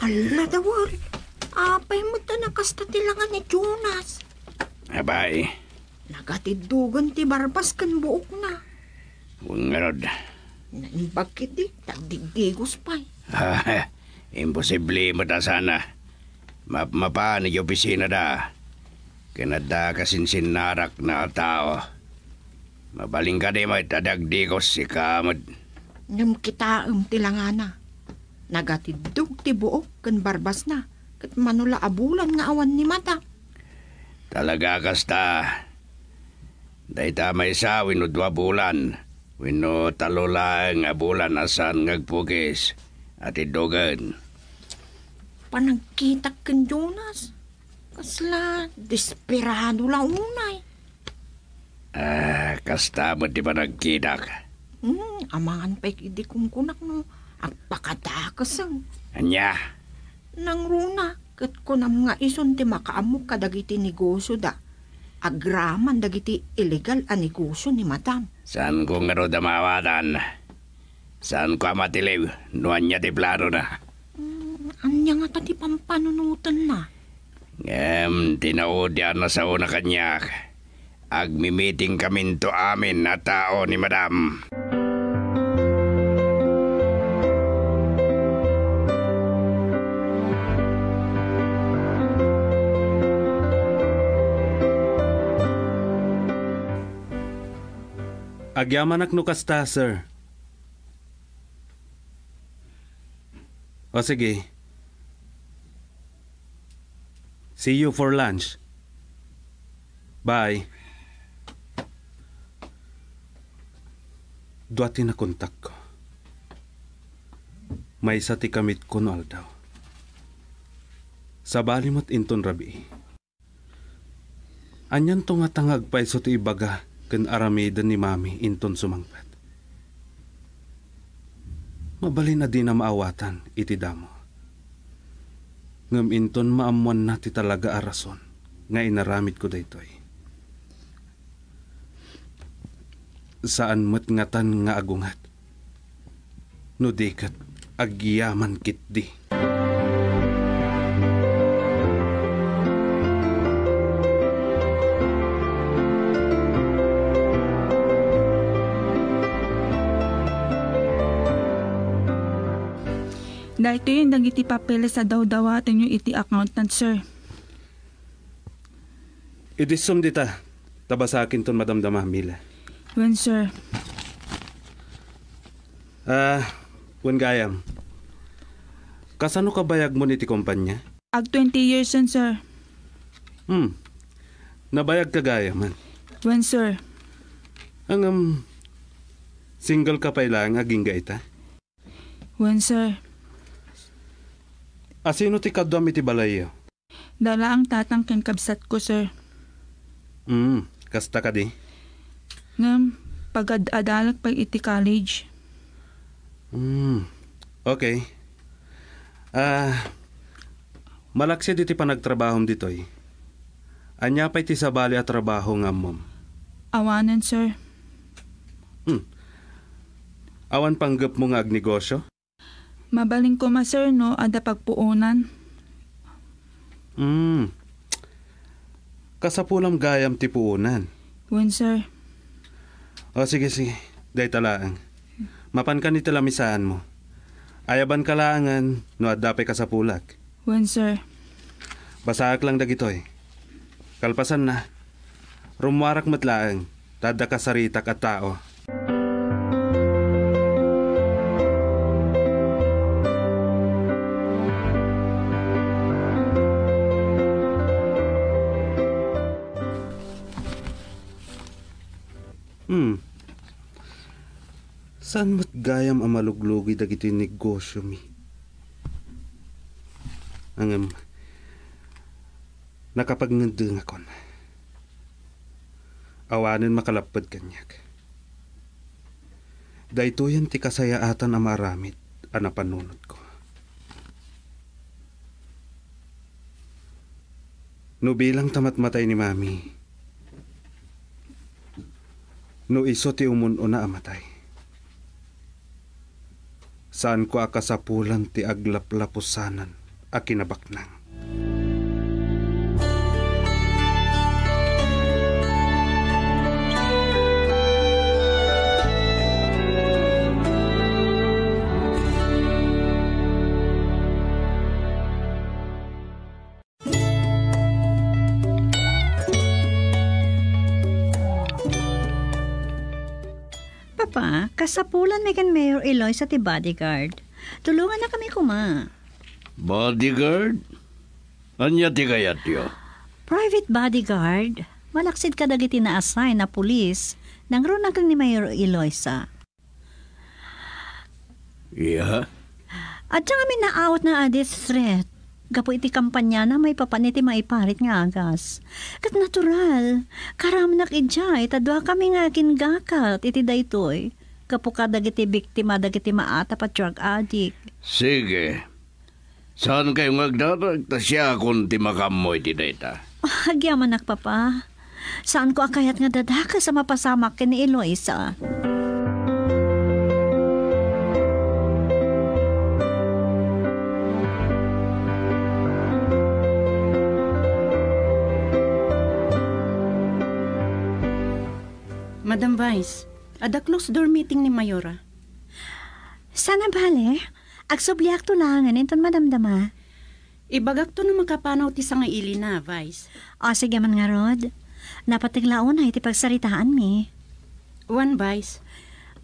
Ala dawar, apay mo ta nakastatilangan ni Jonas. Abay, Nagatidugan ti barbas kan buok na. ungarod. Bakit di? Tagdigdigos pa'y. Imposible mo ta sana. Mapaan yung opisina da. Kanada kasinsin narak na tao. Mabaling ka di may tadagdigos si kamad. Ngam kita tilangana. Nagatidug ti buok kan barbas na. Kat manula abulan nga awan ni mata. Talaga kasta. Dahita may sa wino 2 bulan. Wino talulang abulan asan ngagpugis. At idugan. Panagkita kan Jonas. Kasla, desperado lang unay. Kasta mo di ba nagkidak? Amangan pa'y kidi kong kunak no. Agpakadakasang. Anya? Nang runa, kat ko nam nga ison ti makaamok kadagiti negosyo da. Agraman dagiti illegal a negosyo ni madam. Saan ko nga ro damawatan? Saan ko matiliw? Nuan niya ti plano na. Anya nga tati pampanunutan na. Tinaudyan na sa una kanyak. Agmimiting kamin to amin na tao ni madam. Agyamanak no kasta, sir. O sige. See you for lunch. Bye. Duwati na kontak ko. May isa ti kamit ko no aldaw. Sa balimot inton rabi. Anyan to nga tangag pa iso ti ibaga ken aramidan ni mami inton sumangpat. Mabalin na di na maawatan iti damo. Ngam inton maamuan na ti talaga arason nga inaramid ko daytoy. Saan mo't ngatan nga agungat. No dikat agyaman kit di. Dahito yung dagiti papeles sa daw-dawatin yung iti accountant, sir. Idisum dita. Tabasakin ton madamdama, Mila. When, sir? Wen gayam. Kasano ka bayag mo niti kumpanya? Ag 20 years yun, sir. Nabayag ka gayaman. When, sir? Ang single ka pa ilang aging gaita? When, sir? Asino ti kadwam iti balayo? Dala ang tatang kabsat ko, sir. Kasta ka di? Ngam, pag-adalag pag iti college. Okay. Malaksid iti panagtrabahom ditoy. Anya pa iti sabali at trabaho nga mom. Awanan, sir. Awan panggap mo nga agnegosyo? Mabaling ko ma, sir, no? Ada pagpuunan. Kasapulam gayam ti puunan. When, sir? O sige. Day talaang. Mapan ka ni talamisaan mo. Ayaban kalaangan no adapay ka sa pulak. When, sir? Basaak lang dagitoy. Kalpasan na. Rumwarak matlaang. Tada ka saritak at tao. Saan mat gayam ang maluglugi dagiti negosyo mi? Ang nakapagnandang akon. Awanin makalapad kanyak. Daytoyan ti kasayaatan ang maramit ang napanunod ko. No bilang tamat-matay ni Mami, no iso ti umun-una amatay. Saan ko akasapulan ti aglaplapusanan a kinabaknang. Papa, kasapulan may kan Mayor Eloy sa ti bodyguard. Tulungan na kami kuma. Bodyguard? Anya ti kayat yo? Private bodyguard. Malaksid ka dagiti na-assign na pulis nang runag ni Mayor Eloy sa. Yeah? At siya kami na-out na adis threat. Gapo iti kampanya na may papaniti maiparit nga agas. Kat natural, karamnak ijay, tadwa kami nga kingakat iti daytoy. Gapo ka dagiti biktima dagiti maata pa drug addict. Sige. Saan kayo ngagdarag ta siya kung ti makamoy ti dayta? Agyaman papa. Saan ko akayat nga dadaka sa mapasamak kini Eloisa? Madam Vice, ada close door meeting ni Mayora. Sana bale, agsubliak to langan inton madamdama. Ibagak to na makapanaw ti nga ili na, Vice. O sige man nga Rod, napatiglaon na iti pagsaritaan mi. One, Vice.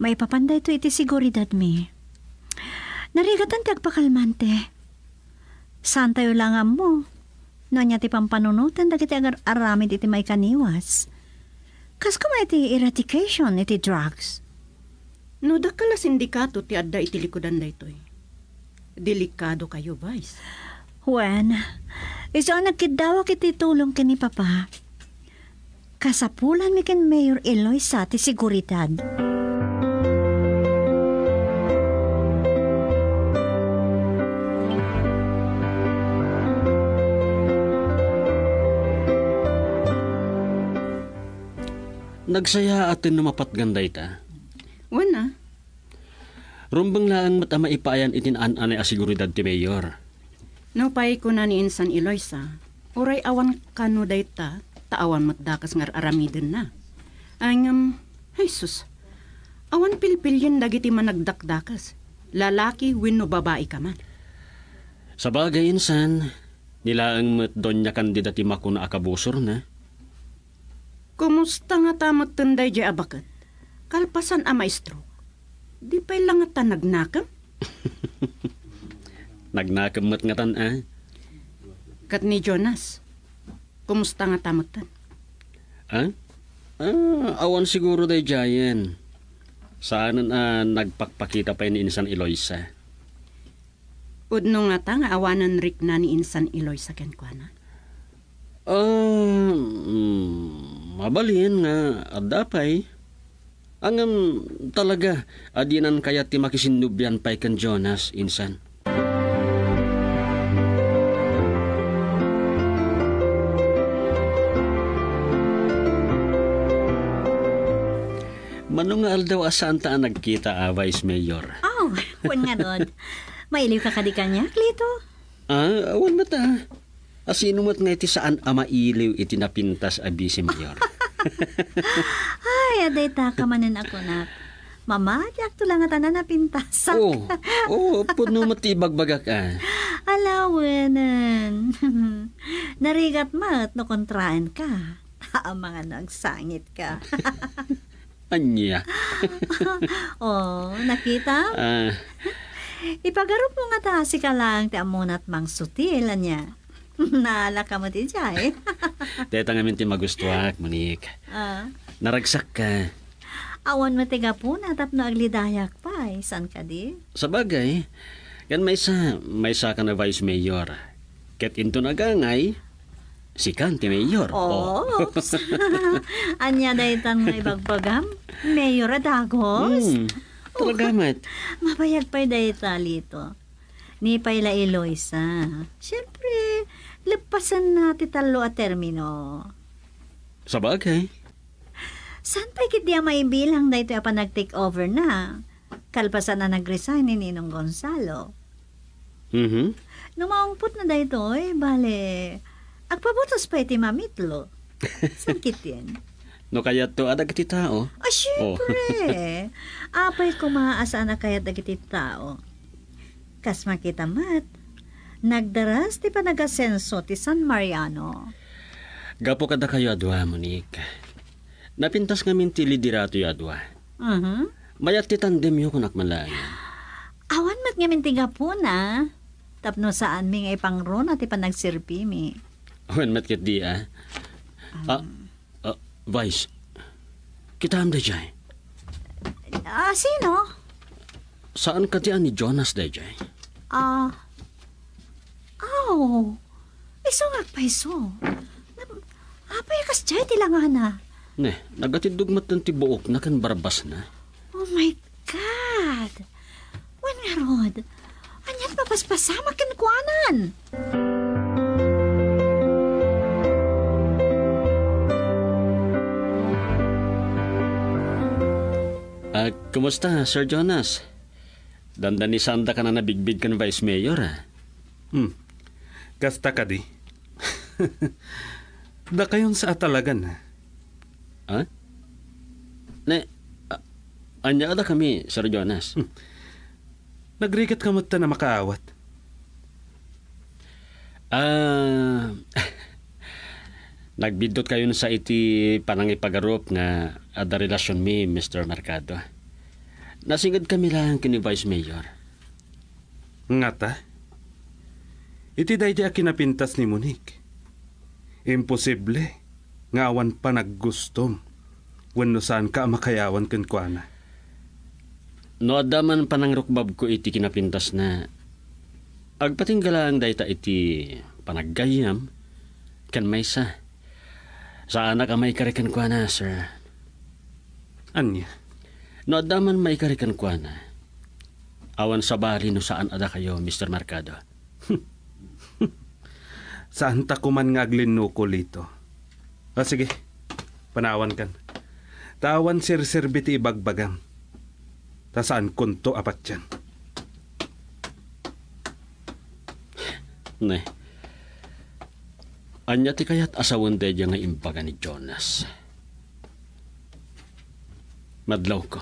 May papanday to iti siguridad mi. Narigatan ti agpakalmante. Saan tayo langam mo? No niya ti pampanunutan dagiti aramid iti may kaniwas. Kas kuma iti eradication iti drugs. No dakala sindikato ti adda iti likodan daytoy. Delikado kayo, Vice. When, iso ang nagkidawak iti tulong kini Papa. Kasapulan mi ken Mayor Eloy sa ti seguridad. Nagsaya atin na mapatganday ta. Wana. Rumbang laang matama ipayan itinaan-anay asiguridad ti Mayor. Napay ko na ni Insan Eloisa. Uray awan kano dayta, taawan matdakas ngar aramiden na. Ay Jesus, awan pilpilyan dagiti managdakdakas. Lalaki wenno babae ka man. Sa bagay insan, nilaang met Doña Candida ti mako na akabusor na. Kumusta nga tamat tanday di abakat? Kalpasan a maestro. Di pa'y lang nga nagnakam? Nagnakam met nga tan Kat ni Jonas, kumusta nga tamat tan? Awan siguro day Jayen. Saanan nagpakpakita pa ni Insan Eloisa. Udno nga ta nga awanan rik na ni Insan Eloisa kenkwana? Mabalin nga adapay. Angam talaga adinan kaya ti makisinubyan pay kan Jonas, Insan. Manong nga aldaw asaan ta nagkita, Vice Mayor? Oh, kung nga doon. Mailiw ka kadika niya, Klito? Awan mata. Asino mo't nga iti saan mailiw iti napintas a Vice Mayor? Ay, aday ta ka manin ako na. Mama, diyak to lang nga tanan napintasak. Puno mo't ibagbagak Alawanan. Narigat mat no kontraan ka. Mga nagsangit ka. Anya. Nakita? Ipagarap mo nga ta si ka lang ti amunat mang sutil anya. Naala ka mo ti jay. Teta nga minti magustuak, Monique. Naragsak ka. Awan mo tiga po na tapno aglidayak pa. San ka di? Sa bagay, yan may sa ka na Vice Mayor. Ket into nagangay, si Kanti Mayor. Anya daytan nga ibagbagam? Mayor adagos? Talagamat. Mapayag pa'y dayta lito. Ni pa'y la Eloisa. Siyempre, lepasan na ti talo a termino. Sa bagay. Saan pa'y kiti maibilang dayto pa nag-take over na? Kalpasan na nag-resign ni Ninong Gonzalo. Numaungput na dayto bale... Agpabutos pa iti mamitlo. Sakit yan. No kaya to adag iti tao? Siyempre. Apay kumaasaan na kaya dag iti tao. Kas makita mat, nagdaras ti panagasenso ti San Mariano. Gapo kada kayo adwa, Monique. Napintas ngamin ti lidirato yu adwa. Mayat ti tandem yu kunak malangan. Awan mat ngamin ti gapo na. Tapno saan mi ngay pangron at ipanagsirpi mi. Awan mat ket di Vice, kita am dayjay. Sino? Saan ka tiyan ni Jonas dayjay? Iso nga pa iso. Apay kas jay tilangana. Ne, nagatidugmat ng tibuok na kan barbas na. Oh my God! Wan nga rod, anyan papaspasama kan kuanan. Kumusta, Sir Jonas? Dandani sanda ka na nabigbig kan Vice Mayor, Kasta ka di. Da kayon sa atalagan. Anya ada kami, Sir Jonas. Nagrigat ka mo na makaawat. Nagbidot kayo sa iti panangipagarup nga ada relasyon mi, Mr. Mercado. Nasingad kami lang kini Vice Mayor. Ngata? Iti daydi a kinapintas ni Monique. Imposible nga awan pa naggustom wenno saan ka makayawan ken kuana. No adaman panangrukbab ko iti kinapintas na agpatinggalang dayta iti panaggayam ken maysa. Sa anak may karikan kuana, sir. Anya? No adaman may karikan kuana. Awan sa bali no saan ada kayo, Mr. Mercado. Saan ta kuman nga aglinuko lito? Sige, panawan kan. Tawan sir-serbiti ibagbagam. Ta saan kunto apat yan? Ne. Anya ti kayat asawan dedya nga imbaga ni Jonas. Madlaw ko.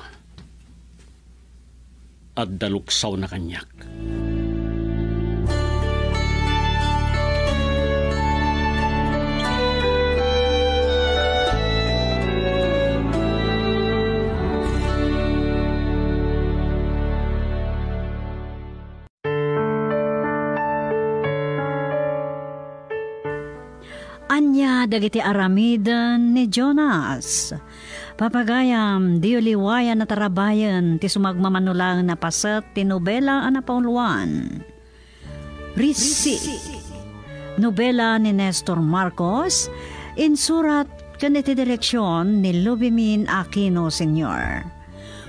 At daluksaw na kanyak. dagiti aramidan ni Jonas. Papagayam, di uliwayan na tarabayan, ti sumagmamanulang na pasat, ti nobela anapauluan. Risi, nobela ni Nestor Marcos, insurat kaniti direksyon ni Lubimin Aquino Sr.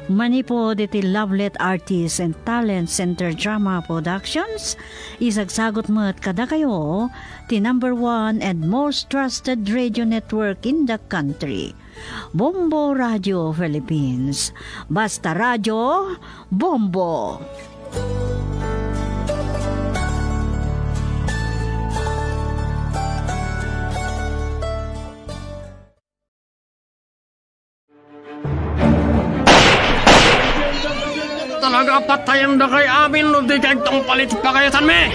Manipod iti Lovelet Artists and Talent Center Drama Productions, isagsagot mo't kada kayo, ti #1 and most trusted radio network in the country. Bombo Radio Philippines. Basta Radio, Bombo! Talaga patayan na kay amin no di kay tong palit pa kayo san me.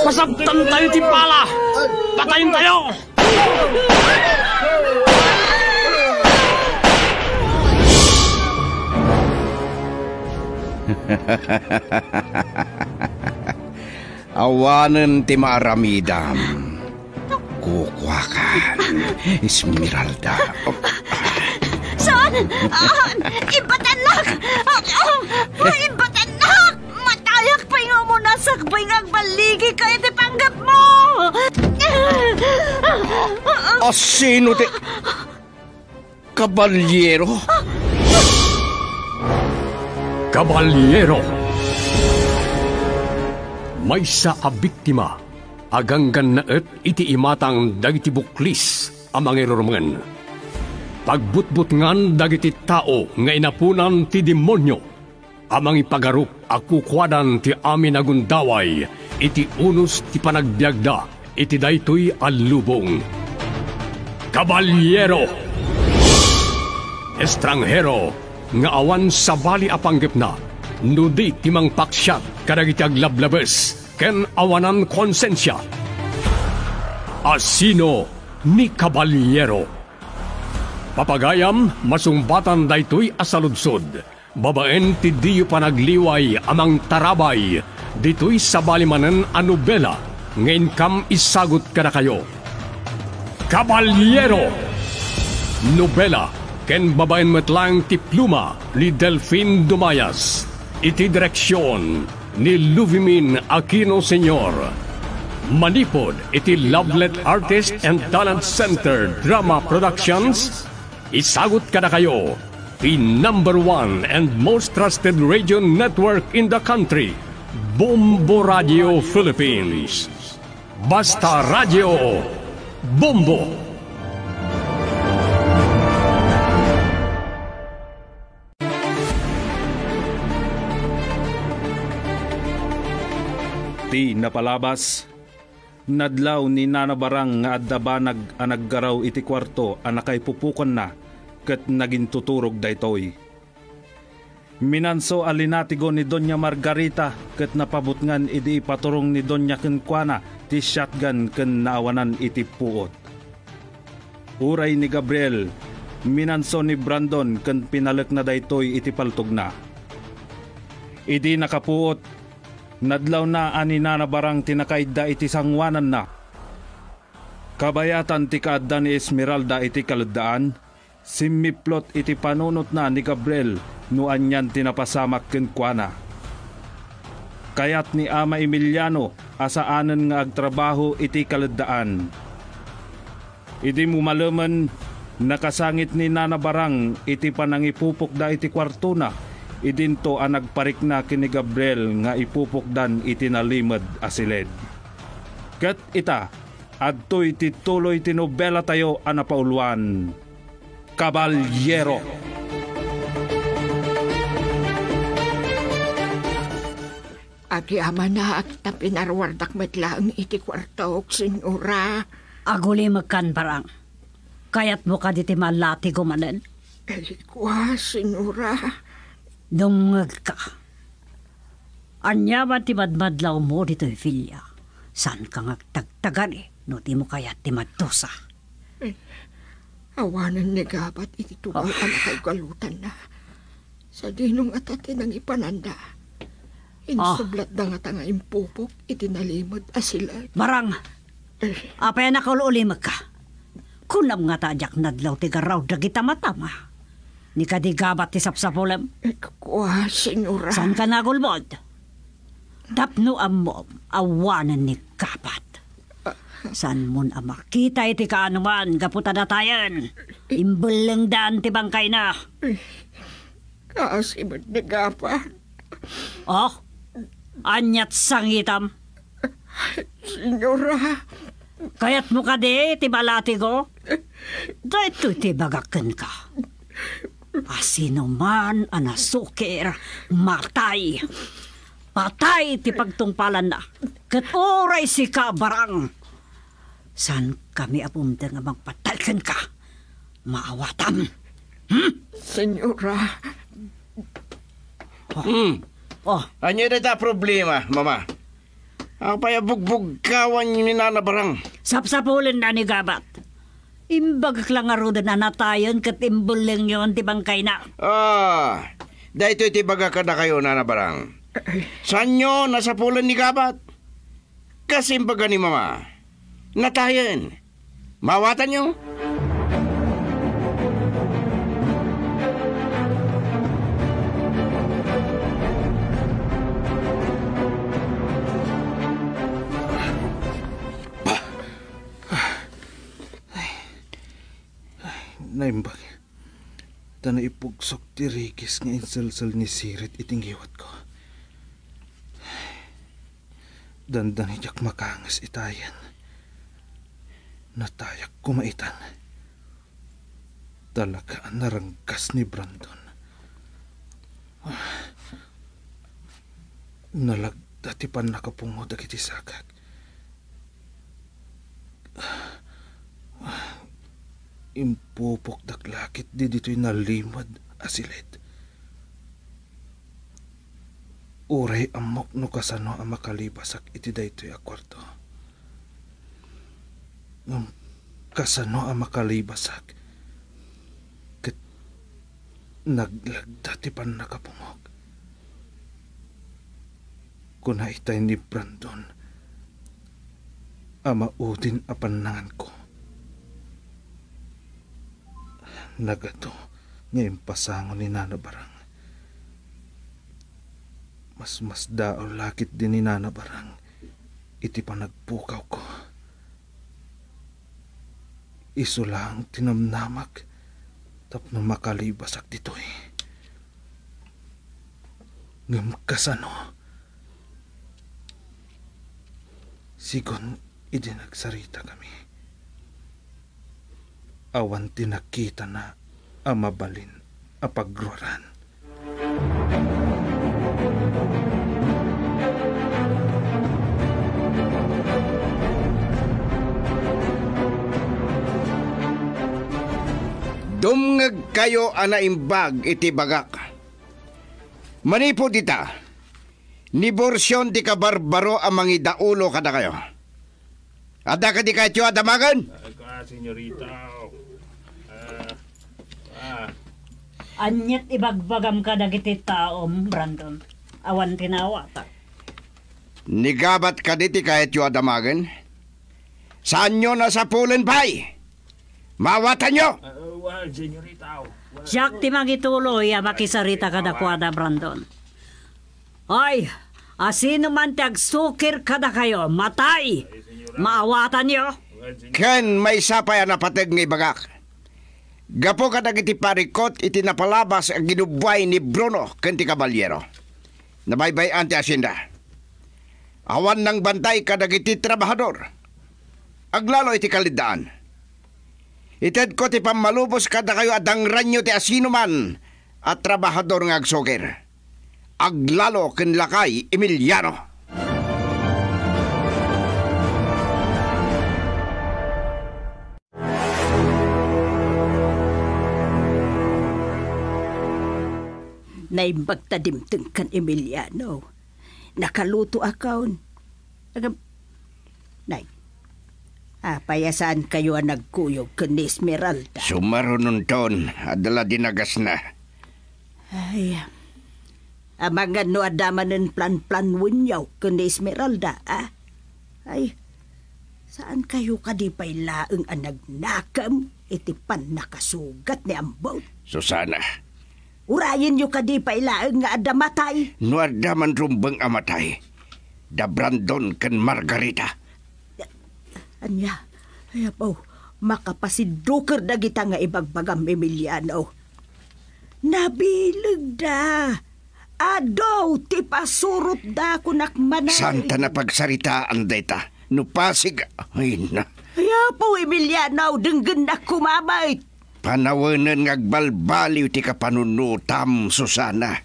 Pasabtan tayo ti pala. Patayin tayo. Awanan ti maaramidam. Kukwakan. Esmeralda. Saan? Ibatanak! Ibatanak! Matayak pa nga mo nasakbay nga baligi kayo ti panggap mo! Sino ti... Kabalyero? Kabalyero! May sa abiktima, aganggan na iti imatang dagiti buklis amang irurungan. Pagbutbutngan dagiti tao nga inapunan ti demonyo, amang ipagarup akukwadan ti amin agundaway, iti unos ti panagbiagda, iti daytoy alubong. Kabalyero! Estranghero, nga awan sa bali apanggip na, nudi timang paksyat kadagiti aglablabes, ken awanan konsensya. Asino ni Kabalyero? Papagayam, masumbatan daytoy asaludsod. Babaen ti diyo panagliway amang tarabay. Dito'y sabalimanan a nobela. Ngayon kam isagot ka na kayo. Kabalyero! Nobela, ken babaen metlang ti pluma ni Delphine Dumayas. Iti direksyon ni Luvimin Aquino Sr. Manipod iti Lovelet Artist and Talent Center Drama Productions. Isagot ka na kayo, the #1 and most trusted radio network in the country, Bombo Radio Philippines. Basta Radio, Bombo! Ti napalabas, nadlaw ni nanabarang nga addabanag anaggaraw iti kwarto anakay pupukan na, ket naging tuturog daytoy. Minanso alinatigo ni Doña Margarita ket napabutngan idi ipaturong ni Doña Kenkwana ti shotgun ken naawanan iti puot. Uray ni Gabriel, minanso ni Brandon ken pinalek na daytoy iti paltog na. Idi nakapuot, nadlaw na ani nanabarang tinakaida iti sangwanan na. Kabayatan ti kaadda ni Esmeralda iti kaladaan, simiplot iti panunot na ni Gabriel no anyan tinapasamak kenkwana. Kayat ni Ama Emiliano asaanan nga agtrabaho iti kaladaan. Idi mo malaman nakasangit ni nanabarang iti panangipupok da iti kwarto na, idinto ang nagparik na kini Gabriel nga ipupukdan iti nalimad asilid. Kat ita, adto'y tituloy tinobela tayo anapauluan. Kabalyero! Ati ama na at tapinarwardak metlaang iti kwartok, Senora. Aguli magkan parang. Kayat mo ka diti malati gumanan. Kwa, Senora. Dungag ka. Anya ba ti madmadlaw mo dito, Filia? San ka nga tagtagan no ti mo kaya ti madtusa? Awanan ni Gabat iti tuwang anak ay galutan na. Sa dinong atatin ang ipananda. Insublat da nga tanga impupok, itinalimod asila. Barang, apay na kaulimak ka. Kunam nga tajak nadlaw ti garaw dagita matama. Ni kadigabat ti sapsapulem. Kuha, senyora. San ka nagulbod? Tapno mo, awanan ni kapat. San mo na makita iti kaanuman, gaputa na tayan. Imbelang daan ti bangkay na. Kasimod ni kapat. Oh, anyat sangitam. Senyora. Kayat mo ka di, ti balati ko. Dito ti bagakan ka. Asino man anasukir, matay. Patay ti pagtungpalan na. Kat oray si ka barang. San kami apunta nga magpatalkan ka? Maawatam. Senyora. Anya na ta problema, mama? Ang payabugbog kawan ni nanabarang. Sapsapulin na ni Gabat. Imbag lang aro na natayon kat imbuling yon ti bangkay na. Dahito iti baga ka na kayo nanabarang. Saan nyo nasapulan ni Gabat? Kasi imbaga ni mama. Natayon. Mawatan nyo? Naimbag. Tana ipugsok ti Rikis nga insalsal ni Sirit itinggiwat ko. Dandan hijak makangas itayan. Natayak kumaitan. Talagaan narangkas ni Brandon. Nalagda ti pan nakapungod agiti sagak. Impupok daklakit di dito'y nalimad asilit. Uray amok no kasano ang makalibasak iti daytoy a kwarto. Kasano ang makalibasak ket naglagda ti pan nakapungog. Kuna itay ni Brandon amaudin a panangan ko. Nagato ngayon pasangon ni Nana Barang. Mas daol lakit din ni Nana Barang. Iti pa nagpukaw ko. Iso lang tinamnamak tapno makalibasak dito'y. Ngam kasano. Sigon idinagsarita kami. Awan tinakita na amabalin a pagruaran. Dumngag kayo anaimbag iti bagak. Manipo dita, niborsyon di ka barbaro ang mga daulo kada kayo. Ada ka di kayo adamagan? Senyorita. Anyat ibagbagam ka dagiti taom, Brandon. Awan tinawata. Nigabat ka diti kahit yu adamagan? Saan nyo nasapulan pa'y? Mawatan nyo! Senyorita. Siyak ti magituloy makisarita ka dakwada, Brandon. Ay, asino man ti agsukir kada kayo, matay! Maawatan nyo! Ken may sapay na patag ng ibagak. Gapo ka dagiti parikot iti napalabas ang ginubway ni Bruno kenti Caballero. Nabaybay anti asyenda. Awan ng bantay ka dagiti trabahador. Aglalo iti kalidaan. Ited ko ti pamalubos kada kayo adang ranyo ti asino man at trabahador ng agsokir. Aglalo ken lakay Emiliano. Naimbag tadimteng kan Emiliano. Nakaluto akaon. Nay, payasaan kayo ang nagkuyog kan Esmeralda. Sumaro nun ton, adala dinagas na. Ay, Amangan no adamanen plan-plan winyaw kundi Esmeralda, ah? Ay, saan kayo kadipay laeng ang nagnakam iti pan nakasugat ni Ambaw? Susana. Urayin nyo kadipay laeng nga adamatay. No adaman rumbang amatay. Da Brandon ken Margarita. Anya, ayaw, makapasidukar na kita nga ibagbagam Emiliano. Nabilag da. Adaw, ti pasurot da kunak manay. Santa na pagsaritaan data. No pasig, ay na. Ayaw po, Emiliano, denggan na kumabay. Panawanan ngagbalbaliw ti kapanunutam, Susana.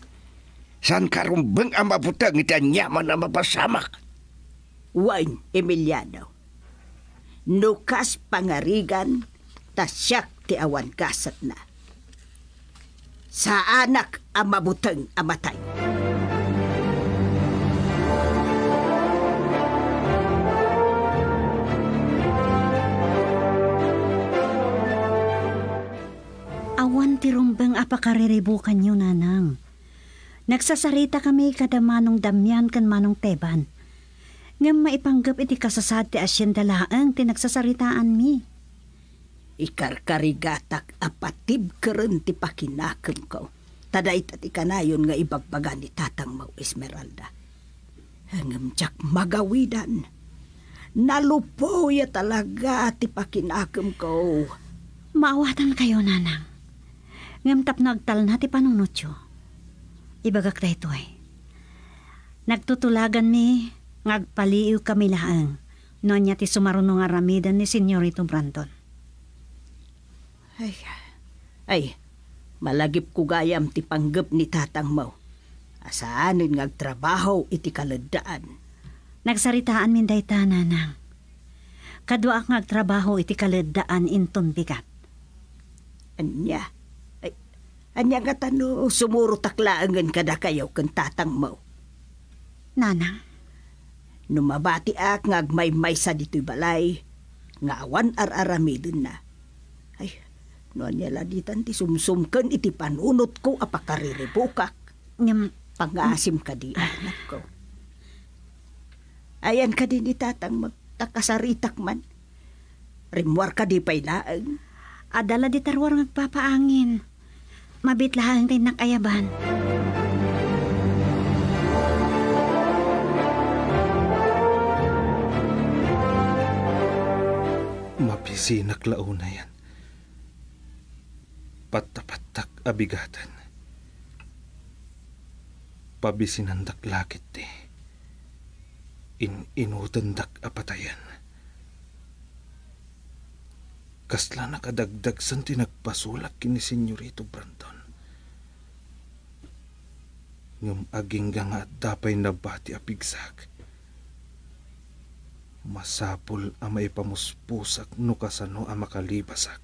San karumbang ang maputang iti anyaman na mapasamak? Wine, Emiliano. Nukas pangarigan, tasyak ti awan gasat na. Sa anak ang mabutang amatay. Awan ti rumbang apakariribukan nyo, nanang. Nagsasarita kami kada manong Damian kan manong Teban. Ngam maipanggap iti kasasad ti asyenda laang ti nagsasaritaan mi. Ikarkarigatak apatib keren ti pakinakam ko. Taday tati kanayon nga ibagbagan ni Tatang Mau Esmeralda. Hangam jak magawidan. Nalupo ya talaga ti pakinakam ko. Maawatan kayo, nanang. Ngam tap nagtal na ti panunotyo. Ibagak da ito eh. Nagtutulagan mi, ngagpaliw kami laang. Noon niya ti sumarunong aramidan ni Senyorito Brandon. Ay, malagip ko gayam ti panggap ni Tatang Mau. Asaanin ngagtrabaho iti kaladaan. Nagsaritaan min dayta, nanang. Kadwa ak ngagtrabaho iti kaladaan inton bigat. Anya? Ay, anya nga tano sumuro taklaangan kada kayaw kan Tatang Mau. Nanang? Numabati ak ngagmay-may sa dito'y balay. Nga awan ar-aramidin na. Ay, noon niya laditan ti sumsumken iti panunot ko apakariribukak. Pang-asim ka di, anak ko. Ayan ka din ni Tatang magtakasaritak man. Rimwar ka di pa'y laang. Adala di tarwar ngagpapaangin. Mabitlahan tayo nakayaban. Mapisinak launa yan. Patapatak abigatan. Pabisinandak lakit ti. Inutandak apatayan. Kasla nakadagdag san tinagpasulak kini Senyorito Brandon. Ngam aging nga at dapay nabati apigsak. Masapul ang maipamuspusak no kasano ang makalibasak.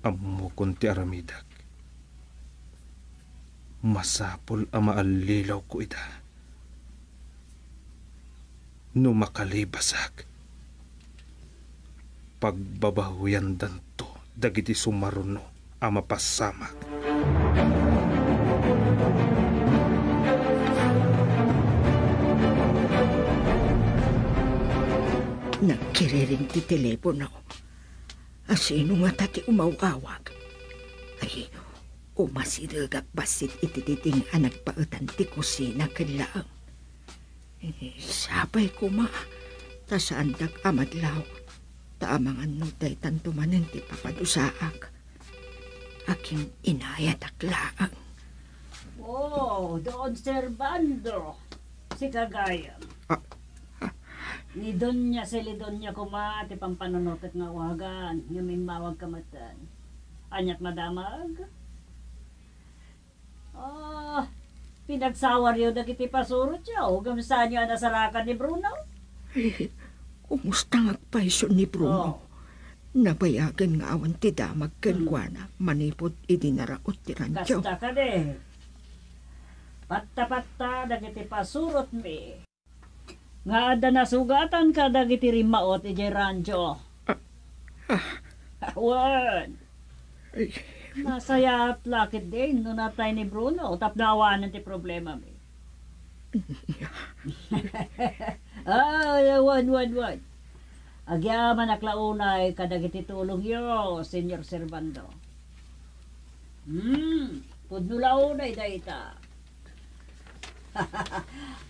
Amukon ti aramidak. Masapul ang maalilaw ko ita. No makalibasak. Pagbabahuyan danto dagiti sumaruno ang mapasamak. Nagkiriring ti telepono. Asino nga tati umawawag? Ay, umasidagak basit itititing anak pautan ti kusina kalaang. Sabay ko ma, tasandak amadlaw. Taamangan no day tantumanin ti papadusaak. Aking inayat aklaang. Oh, doon Servando. Si Kagayam. Ni Donya Celidonia kumati pampanonotet nga wagan. Yung mawag kamatan. Anyak madamag. Pinagsawar yun dagiti pasurot siya. O gamsa niyo nasarakan ni Bruno. Kumusta ngagpaisyon ni Bruno? Nabayagan nga awan ti damag kenkwana. Manipod idinaraot ti rancho. Kasta ka de. Patta-patta dagiti pasurot mi. Nga ada nasugatan ka dagiti rimaot iti rancho. Awan. Masaya at lakit din. No natay ni Bruno. Tapnawanan ti problema mi. Wan. Agyaman aklaunay kadagiti tulong yo, Senyor Servando. Pudnulaunay dayta.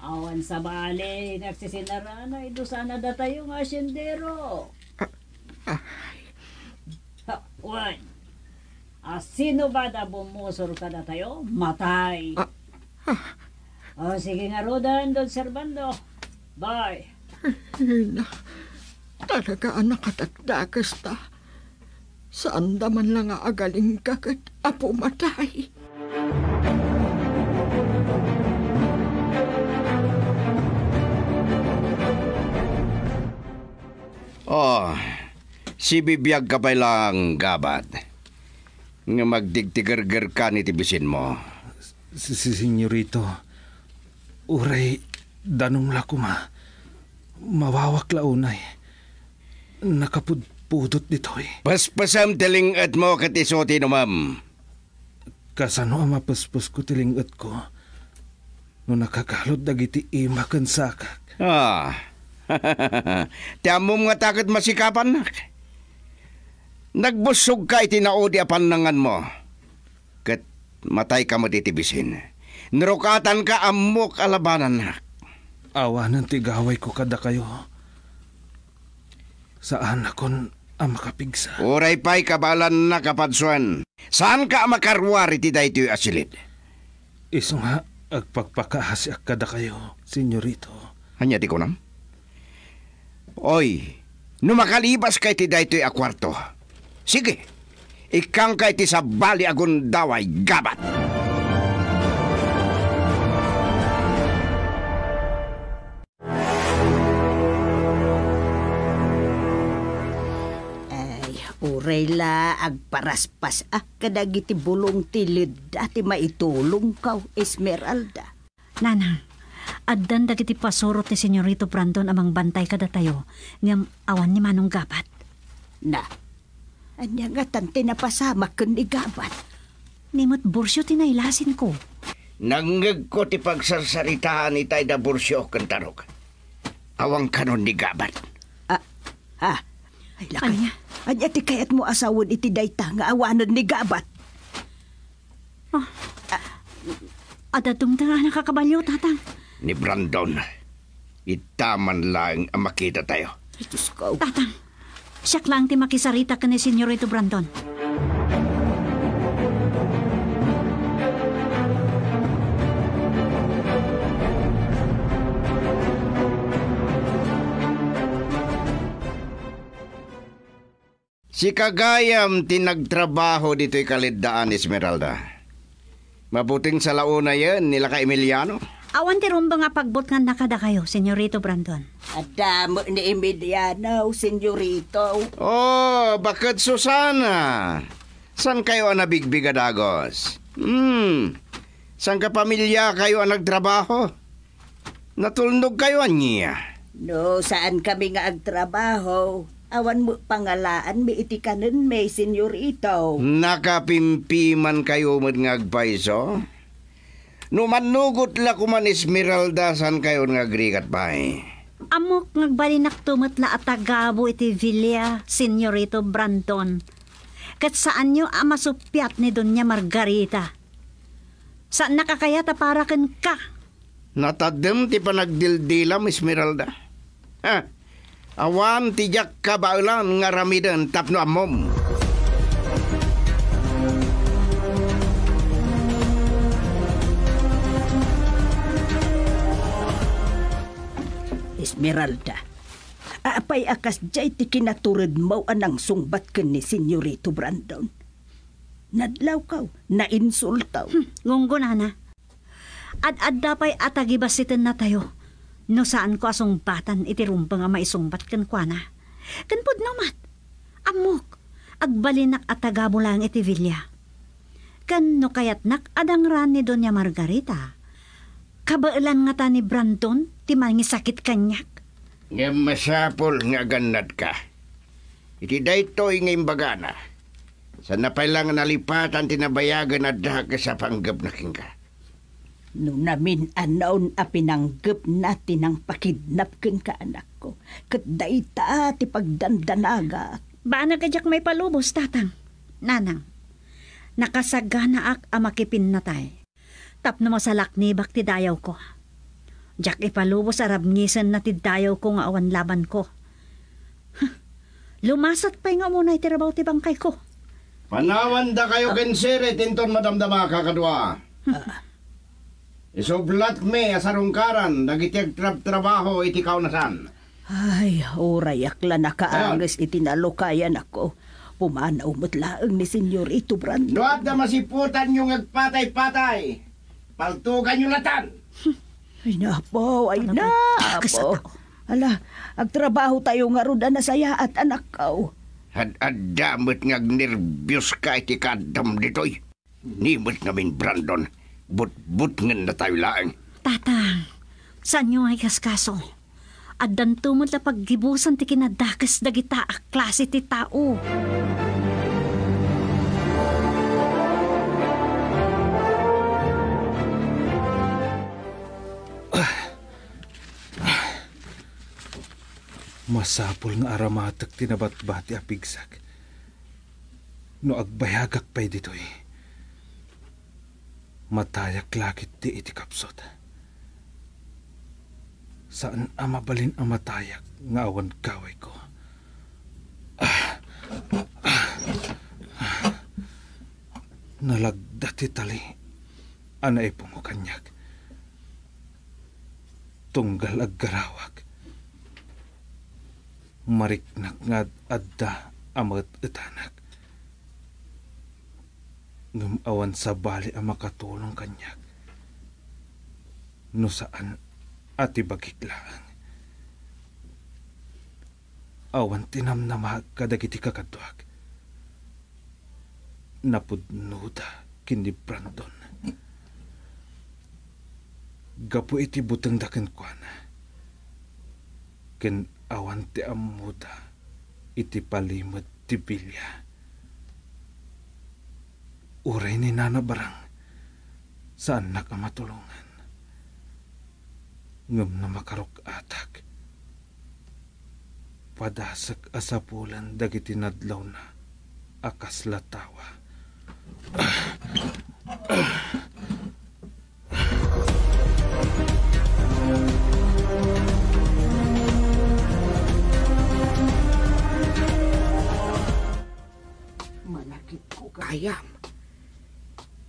Awan sa bali, nagsisinaranay do sana da tayo nga asyendero. Wan. Sino ba da bumusor ka na tayo? Matay. Sige nga Rodan, Don Servando. Bye. Talaga anak katagdagas ta. Saan daman lang agaling ka kat apo matay. Si bibiyag ka pa lang gabat. Nga magdigtigargar ka ni tibisin mo. Si senyorito, uray danong lakuma. Mawawak launay. Nakapudpudot ditoy. Paspasam tilingat mo katisoti no ma'am. Kasano ang mapaspos ko tilingat ko? No nakakalot dagiti imakan sakak. Tiamom nga takot masikapan nak. Nagbusog ka itinaodi apanangan mo. Kat matay ka matitibisin. Nirukatan ka amok alabanan nak. Awanan tigaway ko kada kayo. Saan akon ang makapigsa? Uray pa'y kabalan na kapadsuan. Saan ka makarwari ti daytoy asilid? Iso nga, agpagpakahasyak kada kayo, senyorito. Hanya di ko nam? Oy, numakalibas kay ti daytoy a kwarto. Sige, ikang kay ti sa bali agun daway gabat. Uray la agparaspas kadagiti bulong tilid dati maitulong kaw, Esmeralda. Nanang, addan dagiti pasurot ni Senyorito Brandon amang bantay kada tayo ngam awan ni Manong Gabat. Na, anya nga tante na pasama kun ni Gabat. Nimot bursyo tinailasin ko. Nanggag ko ti pagsarsaritaan ni Tayda Bursyo kantarok. Awang kanon ni Gabat. Ay, lakay. Anya ti kayat mo asawon iti dayta nga awanan ni Gabat. Adatung tanga nakakabalyo, tatang. Ni Brandon, itaman lang ang makita tayo. Diyos ko. Tatang, siyak lang ti makisarita ka ni Senyorito Brandon. Si Kagayam tinagtrabaho dito'y kalidaan, Esmeralda. Mabuting sa launa yan, nila ka Emiliano. Awan ti rumba nga pagbot nga nakada kayo, Senyorito Brandon. Adamo ni Emiliano, Senyorito. Bakit Susana? San kayo ang nabigbigad-agos? San ka pamilya kayo ang nagtrabaho? Natulnog kayo niya? No, saan kami nga agtrabaho? Awan mo pangalaan mi itikanon may Senyorito. Nakapimpiman kayo mo nga agpaiso? Numanugot la kuman Esmeralda san kayo nga agrigat bay. Amok ngagbalinak tumatla at tagabo iti Villa, Senyorito Brandon. Kat saan nyo amasupyat ni Doña Margarita? Saan nakakayata para kan ka? Natadem ti panagdildilam, Esmeralda. Awan tijak kabaulan nga ramidan tapno amom. Esmeralda, apay akas jay ti kinaturid mo anang sungbat ken ni Senyorito Brandon. Nadlaw kaw, nainsultaw. Ngunggo na. Ad-adda pa'y atagibasitin na tayo. No saan ko asungbatan iti rumpa nga maisungbat ken kwa na. Ken pudnomat. Amok, agbalinak atagabo lang iti Villa. Ken no kayatnak adangran ni Doña Margarita. Kabailan nga ta ni Brandon, ti mangisakit kanyak. Nga masapol nga ganad ka. Iti daytoy nga imbagana. Sa napailang nalipatan tinabayagan na daga sa panggap na king ka. No namin anaon a pinanggap natin ang pakidnap ken ka anak ko. Ket dayta ti pagdandanaga. Baana kajak may palubos, tatang. Nanang, nakasagana ak a makipinatay. Tapno masalak ni bak ti dayaw ko. Jak ipalubos arab ngisan na ti dayaw ko nga awan laban ko. Lumasat pa'y nga muna itirabaw ti bangkay ko. Panawan da kayo kensere, tinton madamdama kakadwa. Isublat me asarungkaran, nagitiag trabaho iti kaunasan. Ay, orayak la nakaanges itinalokayan ako. Pumanaw matlaang ni Senyor ito, Brando. Doat na masiputan yung agpatay-patay. Paltugan yung latan. Ay napo, ay napo. Ala, agtrabaho tayo nga ron na saya at anak ko. Had-adamot ngag nervyos ka iti kadam ditoy. Nimot namin, Brandon. But-but ngan na tayo laang. Tatang, saan yung ay kaskaso? At dantumot na paggibusan ti kinadakas dagita a klase ti tao. Masapol nga aramatak tinabat-bati a pigsak. No agbayagak pa'y ditoy. Matayak lakit di iti kapsot. Saan amabalin ang matayak nga awan kaway ko? Nalagda ti tali. Anay pumukanyag. Tunggal aggarawag. Mariknak nga adda amat itanak. Ngumawan sa bali ang makatulong kanyag. No saan ati bagitlaan. Awan tinamnamag kadagiti kakadwag. Napudnuda kindi Brandon. Gapu iti butang daken kuana. Ken awan ti amuda iti palimot ti bilya. Uray ni Nana Barang saan nakamatulungan. Ngam na makarok atak. Padasak asapulan dagiti nadlaw na akas latawa. Malakit ko kayam.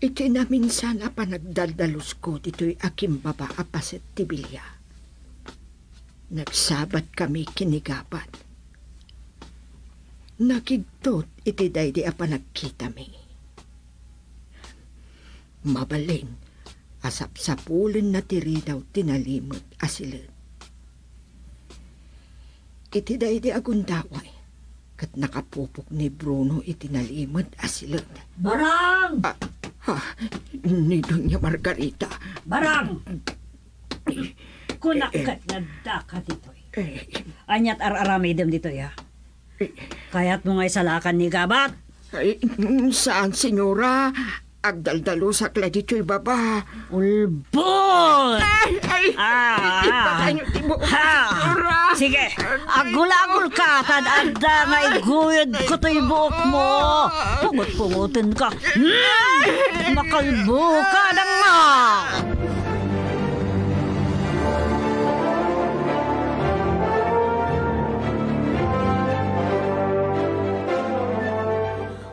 Iti na minsan pa nagdaldalos ko dito'y aking baba apaset tibilya. Nagsabat kami kinigapat. Nakigtot iti daydi apa nagkita mi. Mabalin, asap-sapulin na tiri daw tinalimot asilid. Iti daydi agundaway, kat nakapupok ni Bruno itinalimot asilid. Barang! Ni Doña Margarita. Barang! Kunakat na daka dito. Anyat ar-aramidem dito ya. Kaya't mo nga isalakan ni Gabat. Ay, saan, senyora? Agdaldalo sa kladito'y baba. Ulbol! Ay! Ipakainyo tibo. Ha! Sige, agul-agul ka, tadada nga iguyod ko to'y buok mo. Pungot-pungutin ka. Makalbo ka na nga!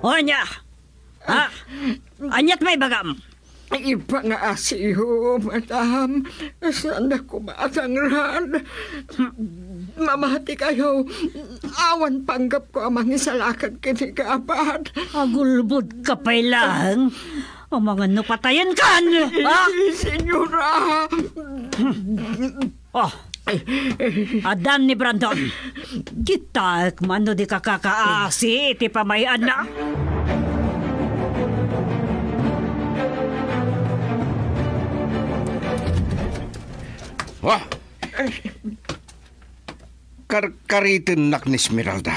O, anya! Ha? Anyat may bagam? Iba nga asiyo, madam. Saan na kumatangran? Mamati kayo. Awan panggap ko amang isalakan kinigabat. Agulbod ka pa lang. O mga nupatayan kan. Ha? Senyora. Oh. Adan ni Brandon. Kita mano di kakakaasi iti pamayan na. Wah! Karkaritin nak ni Esmeralda.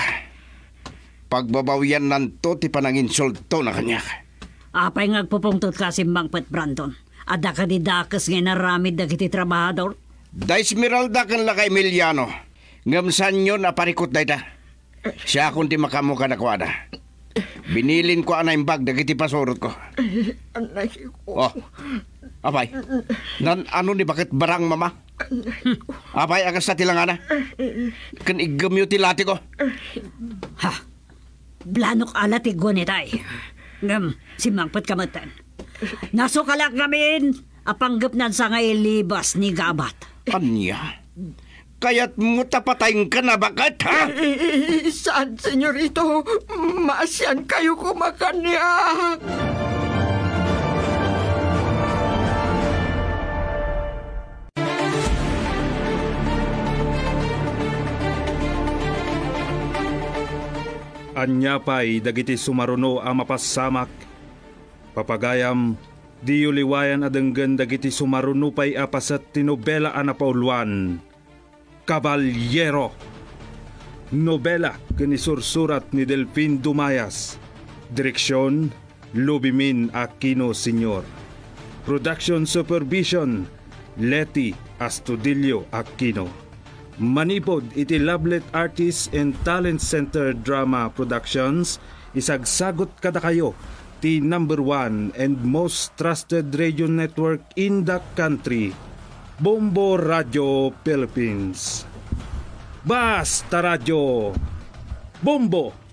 Pagbabawian nanto ti pananginsulto na kanya. Apay ngagpupungtot ka si Mangpet Brandon. Ada ka di dakas nga naramid dagiti trabahador. Da Esmeralda kan lakay Emiliano. Ngamsan yun aparikot da ita. Siya kung ti makamuka na kwada. Binilin ko anay bag dagiti pasurot ko. Anay Oh, ko. apay. Ano ni bakit barang mama? Apay agas sa tilangana. Kan igamyo ti lati ko. Ha, blanok ala ti gunitay. Ngam, si Mangpet kamatan. Nasukalak namin, apanggap nan sa ngay libas ni Gabat. Anya? Kaya't mo tapatayin ka na bakit, ha? Saan, senyorito? Maasyan kayo kumakanya. Anya pa'y dagiti sumaruno ang mapasamak. Papagayam, di uliwayan adenggan dagiti sumaruno pa'y apasat tinobela anapauluan. Caballero. Nobela kanisursurat ni Delfin Dumayas. Direksyon, Lubimin Aquino Sr. Production Supervision, Leti Astudillo Aquino. Manipod iti Lovelet Artists and Talent Center Drama Productions, isagsagot kada kayo ti #1 and most trusted radio network in the country, Bombo Radio Philippines. Basta Radio Bombo!